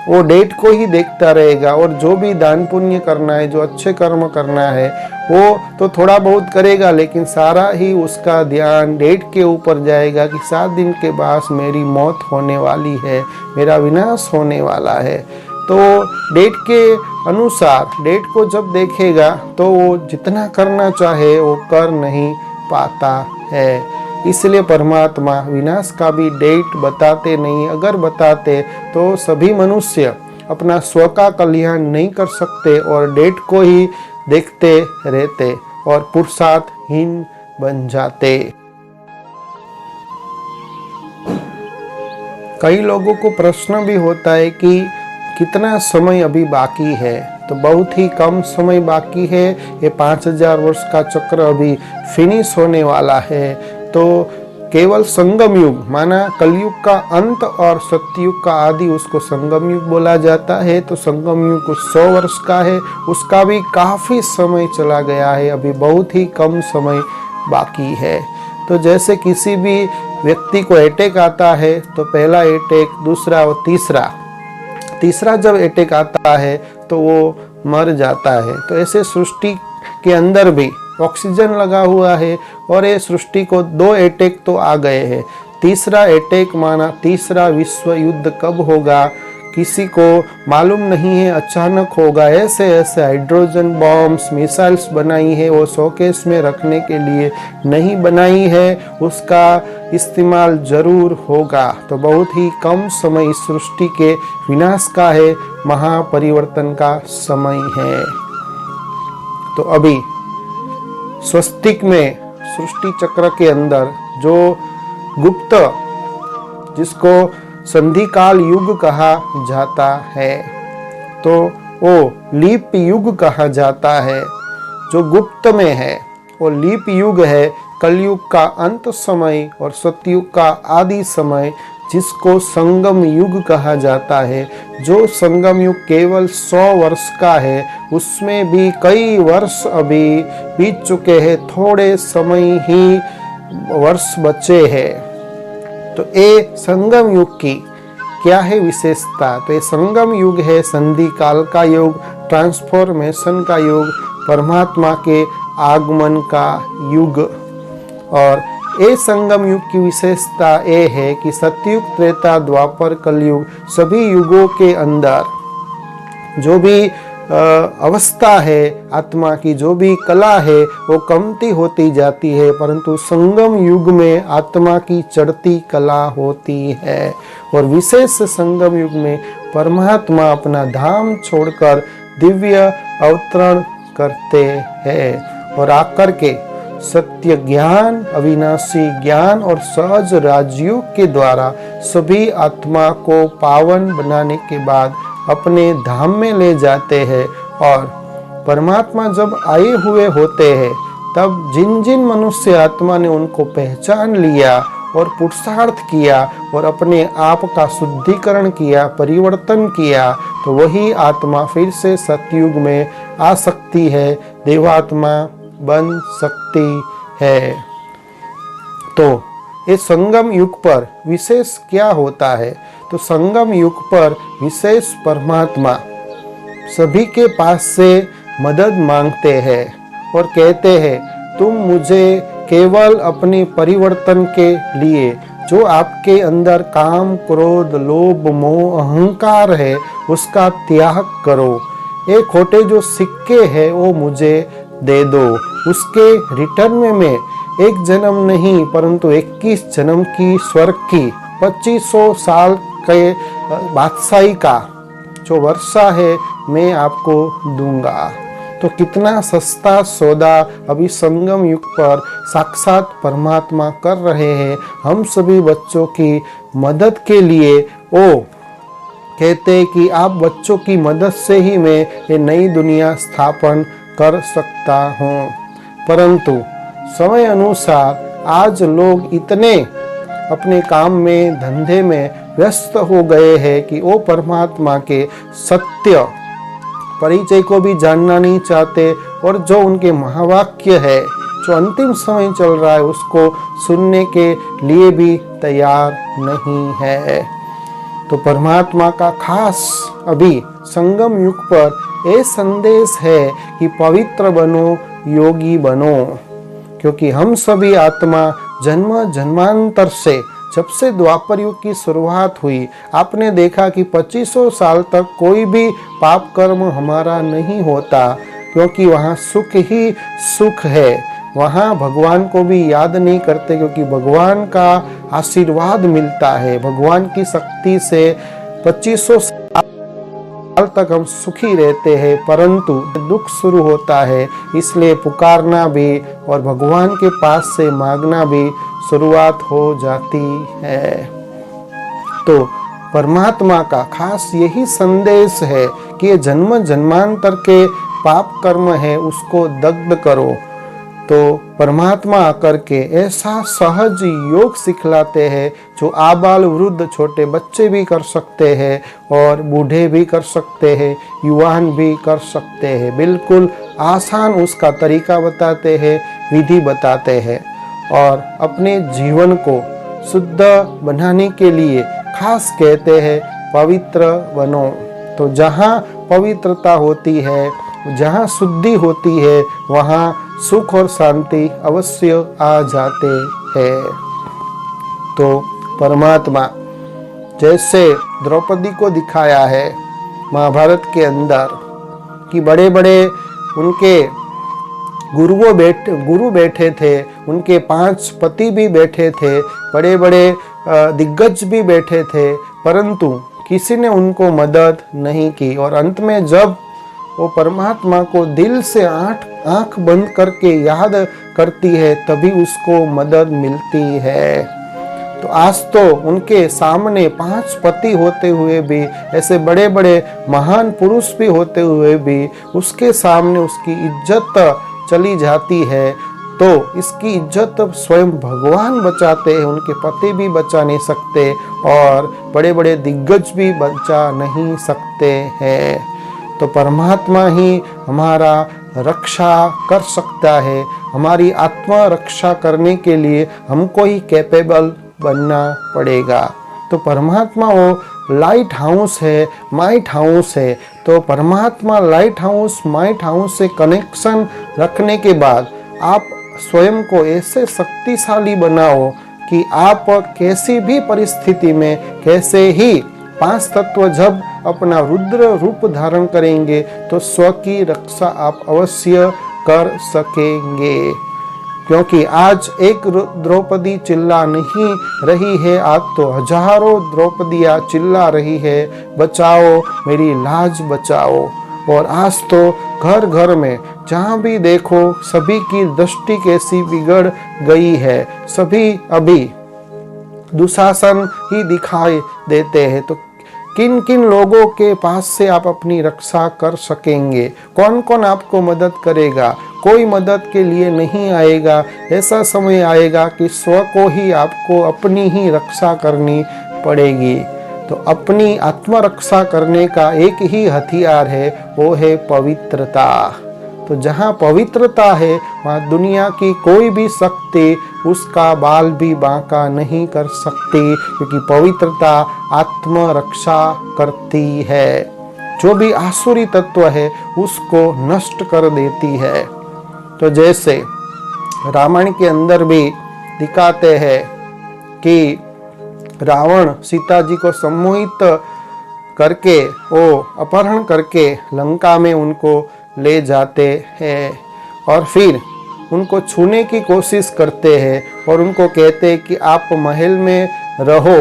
वो डेट को ही देखता रहेगा और जो भी दान पुण्य करना है, जो अच्छे कर्म करना है, वो तो थोड़ा बहुत करेगा, लेकिन सारा ही उसका ध्यान डेट के ऊपर जाएगा कि 7 दिन के बाद मेरी मौत होने वाली है, मेरा विनाश होने वाला है। तो डेट के अनुसार डेट को जब देखेगा तो वो जितना करना चाहे वो कर नहीं पाता है। इसलिए परमात्मा विनाश का भी डेट बताते नहीं। अगर बताते तो सभी मनुष्य अपना स्व का कल्याण नहीं कर सकते और डेट को ही देखते रहते और पुरुषार्थहीन बन जाते। कई लोगों को प्रश्न भी होता है कि कितना समय अभी बाकी है, तो बहुत ही कम समय बाकी है। ये 5000 वर्ष का चक्र अभी फिनिश होने वाला है। तो केवल संगम युग, माना कलयुग का अंत और सतयुग का आदि, उसको संगम युग बोला जाता है। तो संगम युग 100 वर्ष का है, उसका भी काफी समय चला गया है, अभी बहुत ही कम समय बाकी है। तो जैसे किसी भी व्यक्ति को अटैक आता है तो पहला अटैक, दूसरा और तीसरा जब अटैक आता है तो वो मर जाता है। तो ऐसे सृष्टि के अंदर भी ऑक्सीजन लगा हुआ है और ये सृष्टि को 2 अटैक तो आ गए हैं। तीसरा अटैक, माना तीसरा विश्व युद्ध कब होगा किसी को मालूम नहीं है, अचानक होगा। ऐसे हाइड्रोजन बॉम्ब्स, मिसाइल्स बनाई है, वो शोकेस में रखने के लिए नहीं बनाई है, उसका इस्तेमाल जरूर होगा। तो बहुत ही कम समय इस सृष्टि के विनाश का है, महापरिवर्तन का समय है। तो अभी स्वस्तिक में सृष्टि चक्र के अंदर जो गुप्त, जिसको संधि काल युग कहा जाता है, तो वो लीप युग कहा जाता है, जो गुप्त में है वो लीप युग है। कलयुग का अंत समय और सतयुग का आदि समय, जिसको संगम युग कहा जाता है। जो संगम युग केवल 100 वर्ष का है, उसमें भी कई वर्ष अभी बीत चुके हैं, थोड़े समय ही वर्ष बचे हैं। तो ये संगम युग की क्या है विशेषता? तो ये संगम युग है संधि काल का युग, ट्रांसफॉर्मेशन का युग, परमात्मा के आगमन का युग। और ये संगम युग की विशेषता ये है कि सतयुग, त्रेता, द्वापर, कलयुग, सभी युगों के अंदर जो भी अवस्था है आत्मा की, जो भी कला है वो कमती होती जाती है, परंतु संगम युग में आत्मा की चढ़ती कला होती है। और विशेष संगम युग में परमात्मा अपना धाम छोड़कर दिव्य अवतरण करते हैं और आकर के सत्य ज्ञान, अविनाशी ज्ञान और सहज राजयोग के द्वारा सभी आत्मा को पावन बनाने के बाद अपने धाम में ले जाते हैं। और परमात्मा जब आए हुए होते हैं तब जिन जिन मनुष्य आत्मा ने उनको पहचान लिया और पुरुषार्थ किया और अपने आप का शुद्धिकरण किया, परिवर्तन किया, तो वही आत्मा फिर से सतयुग में आ सकती है, देवात्मा बन सकती है। तो इस संगम युग पर विशेष क्या होता है? तो संगम युग पर विशेष परमात्मा सभी के पास से मदद मांगते हैं और कहते हैं तुम मुझे केवल अपने परिवर्तन के लिए जो आपके अंदर काम, क्रोध, लोभ, मोह, अहंकार है उसका त्याग करो। ये खोटे जो सिक्के हैं वो मुझे दे दो। उसके रिटर्न में मैं एक जन्म नहीं परंतु 21 जन्म की स्वर्ग की 2500 साल के बादशाही का जो वर्षा है मैं आपको दूंगा। तो कितना सस्ता सौदा अभी संगम युग पर साक्षात परमात्मा कर रहे हैं हम सभी बच्चों की मदद के लिए। वो कहते हैं कि आप बच्चों की मदद से ही मैं ये नई दुनिया स्थापन कर सकता हूँ। परंतु समय अनुसार आज लोग इतने अपने काम में, धंधे में व्यस्त हो गए हैं कि वो परमात्मा के सत्य परिचय को भी जानना नहीं चाहते और जो उनके महावाक्य है, जो अंतिम समय चल रहा है, उसको सुनने के लिए भी तैयार नहीं है। तो परमात्मा का खास अभी संगम युग पर ये संदेश है कि पवित्र बनो, योगी बनो। क्योंकि हम सभी आत्मा जन्म जन्मांतर से, जब से द्वापर युग की शुरुआत हुई, आपने देखा कि 2500 साल तक कोई भी पाप कर्म हमारा नहीं होता, क्योंकि वहाँ सुख ही सुख है। वहाँ भगवान को भी याद नहीं करते क्योंकि भगवान का आशीर्वाद मिलता है। भगवान की शक्ति से 2500 साल तक हम सुखी रहते हैं, परंतु दुख शुरू होता है इसलिए पुकारना भी और भगवान के पास से मांगना भी शुरुआत हो जाती है। तो परमात्मा का खास यही संदेश है कि ये जन्म जन्मांतर के पाप कर्म है उसको दग्ध करो। तो परमात्मा आकर के ऐसा सहज योग सिखलाते हैं जो आबाल वृद्ध छोटे बच्चे भी कर सकते हैं और बूढ़े भी कर सकते हैं, युवान भी कर सकते हैं। बिल्कुल आसान उसका तरीका बताते हैं, विधि बताते हैं और अपने जीवन को शुद्ध बनाने के लिए खास कहते हैं पवित्र बनो। तो जहाँ पवित्रता होती है, जहाँ शुद्धि होती है, वहाँ सुख और शांति अवश्य आ जाते हैं। तो परमात्मा जैसे द्रौपदी को दिखाया है महाभारत के अंदर कि बड़े बड़े उनके गुरु बैठे थे, उनके 5 पति भी बैठे थे, बड़े बड़े दिग्गज भी बैठे थे, परंतु किसी ने उनको मदद नहीं की। और अंत में जब वो परमात्मा को दिल से आंख बंद करके याद करती है तभी उसको मदद मिलती है। तो आज तो उनके सामने 5 पति होते हुए भी, ऐसे बड़े बड़े महान पुरुष भी होते हुए भी उसके सामने उसकी इज्जत चली जाती है। तो इसकी इज्जत स्वयं भगवान बचाते हैं, उनके पति भी बचा नहीं सकते और बड़े बड़े दिग्गज भी बचा नहीं सकते हैं। तो परमात्मा ही हमारा रक्षा कर सकता है। हमारी आत्मा रक्षा करने के लिए हमको ही कैपेबल बनना पड़ेगा। तो परमात्मा वो लाइट हाउस है, माइट हाउस है। तो परमात्मा लाइट हाउस, माइट हाउस से कनेक्शन रखने के बाद आप स्वयं को ऐसे शक्तिशाली बनाओ कि आप कैसी भी परिस्थिति में, कैसे ही 5 तत्व जब अपना रुद्र रूप धारण करेंगे तो स्व की रक्षा आप अवश्य कर सकेंगे। क्योंकि आज एक द्रौपदी चिल्ला नहीं रही है, आज तो हजारों द्रौपदियां चिल्ला रही है, बचाओ मेरी लाज बचाओ। और आज तो घर घर में जहाँ भी देखो सभी की दृष्टि कैसी बिगड़ गई है, सभी अभी दुशासन ही दिखाई देते हैं। तो किन किन लोगों के पास से आप अपनी रक्षा कर सकेंगे? कौन कौन आपको मदद करेगा? कोई मदद के लिए नहीं आएगा। ऐसा समय आएगा कि स्व को ही आपको अपनी ही रक्षा करनी पड़ेगी। तो अपनी आत्मरक्षा करने का एक ही हथियार है, वो है पवित्रता। तो जहाँ पवित्रता है वहाँ दुनिया की कोई भी शक्ति उसका बाल भी बांका नहीं कर सकती, क्योंकि पवित्रता आत्मरक्षा करती है। जो भी आसुरी तत्व है उसको नष्ट कर देती है। तो जैसे रामायण के अंदर भी दिखाते हैं कि रावण सीता जी को सम्मोहित करके वो अपहरण करके लंका में उनको ले जाते हैं और फिर उनको छूने की कोशिश करते हैं और उनको कहते हैं कि आप महल में रहो।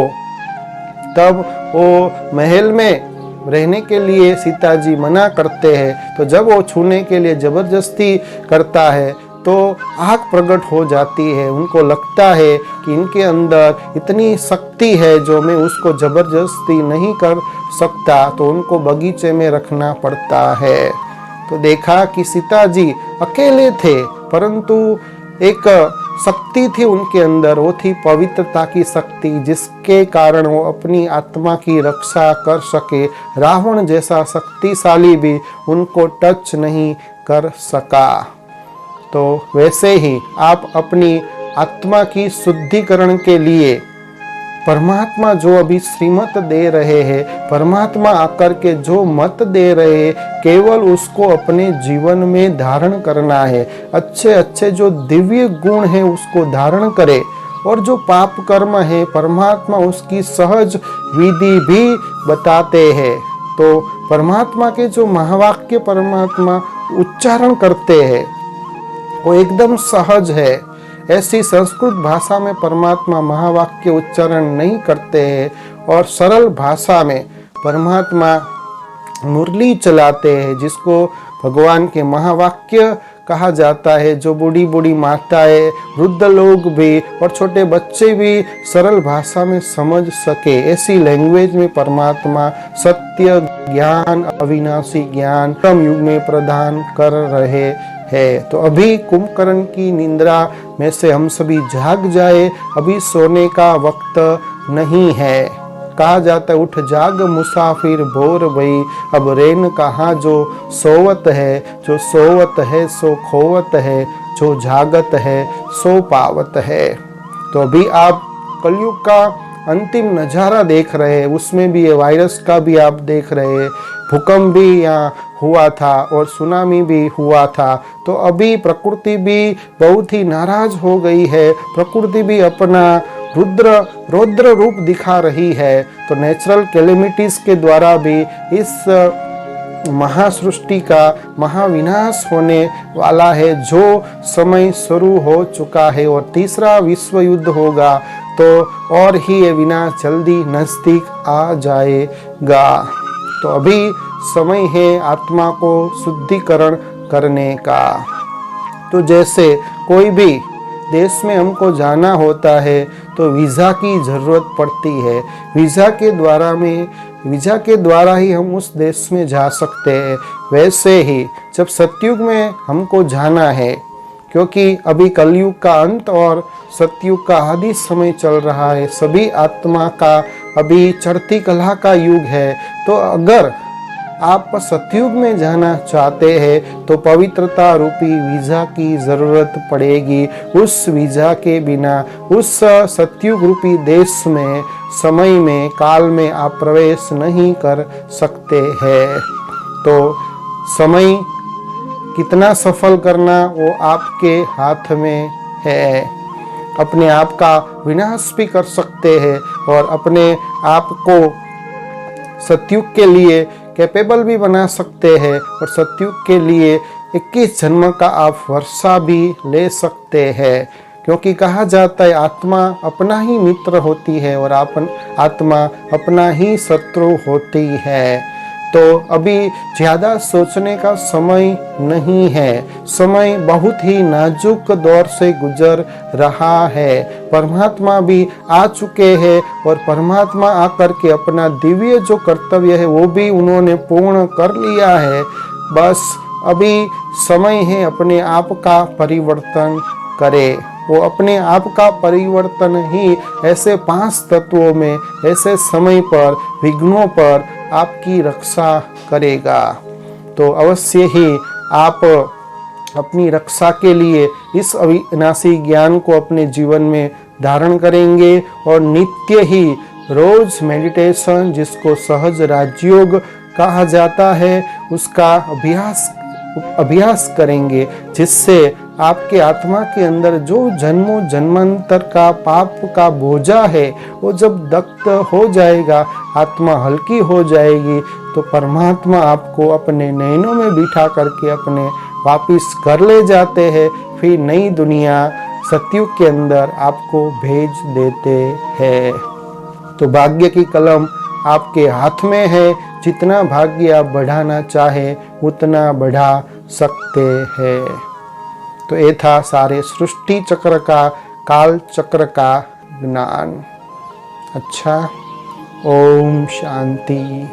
तब वो महल में रहने के लिए सीता जी मना करते हैं, तो जब वो छूने के लिए जबरदस्ती करता है तो आग प्रकट हो जाती है। उनको लगता है कि इनके अंदर इतनी शक्ति है जो मैं उसको जबरदस्ती नहीं कर सकता, तो उनको बगीचे में रखना पड़ता है। तो देखा कि सीता जी अकेले थे, परंतु एक शक्ति थी उनके अंदर, वो थी पवित्रता की शक्ति, जिसके कारण वो अपनी आत्मा की रक्षा कर सके। रावण जैसा शक्तिशाली भी उनको टच नहीं कर सका। तो वैसे ही आप अपनी आत्मा की शुद्धिकरण के लिए परमात्मा जो अभी श्रीमत दे रहे हैं, परमात्मा आकर के जो मत दे रहे हैं, केवल उसको अपने जीवन में धारण करना है। अच्छे अच्छे जो दिव्य गुण है उसको धारण करे, और जो पाप कर्म है परमात्मा उसकी सहज विधि भी बताते हैं। तो परमात्मा के जो महावाक्य परमात्मा उच्चारण करते हैं वो एकदम सहज है। ऐसी संस्कृत भाषा में परमात्मा महावाक्य उच्चारण नहीं करते हैं और सरल भाषा में परमात्मा मुरली चलाते हैं, जिसको भगवान के महावाक्य कहा जाता है। जो बूढ़ी बूढ़ी माताएं, वृद्ध लोग भी और छोटे बच्चे भी सरल भाषा में समझ सके, ऐसी लैंग्वेज में परमात्मा सत्य ज्ञान, अविनाशी ज्ञान कम युग में प्रदान कर रहे है। तो अभी कुंभकर्ण की निंद्रा में से हम सभी जाग जाए, अभी सोने का वक्त नहीं है। कहा जाता है उठ जाग मुसाफिर भोर भई, अब रेन कहाँ जो सोवत है, जो सोवत है सो खोवत है, जो जागत है सो पावत है। तो अभी आप कलयुग का अंतिम नज़ारा देख रहे हैं, उसमें भी ये वायरस का भी आप देख रहे हैं, भूकंप भी यहाँ हुआ था और सुनामी भी हुआ था। तो अभी प्रकृति भी बहुत ही नाराज हो गई है, प्रकृति भी अपना रौद्र रूप दिखा रही है। तो नेचुरल कैलेमिटीज के द्वारा भी इस महासृष्टि का महाविनाश होने वाला है, जो समय शुरू हो चुका है और तीसरा विश्व युद्ध होगा, तो और ही ये विनाश जल्दी नजदीक आ जाएगा। तो अभी समय है आत्मा को शुद्धिकरण करने का। तो जैसे कोई भी देश में हमको जाना होता है तो वीज़ा की ज़रूरत पड़ती है, वीज़ा के द्वारा ही हम उस देश में जा सकते हैं। वैसे ही जब सतयुग में हमको जाना है, क्योंकि अभी कलयुग का अंत और सतयुग का आदि समय चल रहा है, सभी आत्मा का अभी चढ़ती कला का युग है। तो अगर आप सतयुग में जाना चाहते हैं तो पवित्रता रूपी वीज़ा की ज़रूरत पड़ेगी। उस वीज़ा के बिना उस सतयुग रूपी देश में, समय में, काल में आप प्रवेश नहीं कर सकते हैं। तो समय कितना सफल करना वो आपके हाथ में है। अपने आप का विनाश भी कर सकते हैं और अपने आप को सतयुग के लिए कैपेबल भी बना सकते हैं, और सतयुग के लिए 21 जन्म का आप वर्षा भी ले सकते हैं। क्योंकि कहा जाता है आत्मा अपना ही मित्र होती है और आत्मा अपना ही शत्रु होती है। तो अभी ज़्यादा सोचने का समय नहीं है, समय बहुत ही नाजुक दौर से गुजर रहा है। परमात्मा भी आ चुके हैं और परमात्मा आकर के अपना दिव्य जो कर्तव्य है वो भी उन्होंने पूर्ण कर लिया है। बस अभी समय है अपने आप का परिवर्तन करे। वो अपने आप का परिवर्तन ही ऐसे 5 तत्वों में, ऐसे समय पर, विघ्नों पर आपकी रक्षा करेगा। तो अवश्य ही आप अपनी रक्षा के लिए इस अविनाशी ज्ञान को अपने जीवन में धारण करेंगे और नित्य ही रोज मेडिटेशन, जिसको सहज राजयोग कहा जाता है, उसका अभ्यास करेंगे, जिससे आपके आत्मा के अंदर जो जन्मों जन्मांतर का पाप का बोझा है वो जब दग्ध हो जाएगा, आत्मा हल्की हो जाएगी, तो परमात्मा आपको अपने नैनों में बिठा करके अपने वापिस घर ले जाते हैं। फिर नई दुनिया सतयुग के अंदर आपको भेज देते हैं। तो भाग्य की कलम आपके हाथ में है, जितना भाग्य आप बढ़ाना चाहे उतना बढ़ा सकते हैं। तो ये था सारे सृष्टि चक्र का, काल चक्र का ज्ञान। अच्छा, ओम शांति।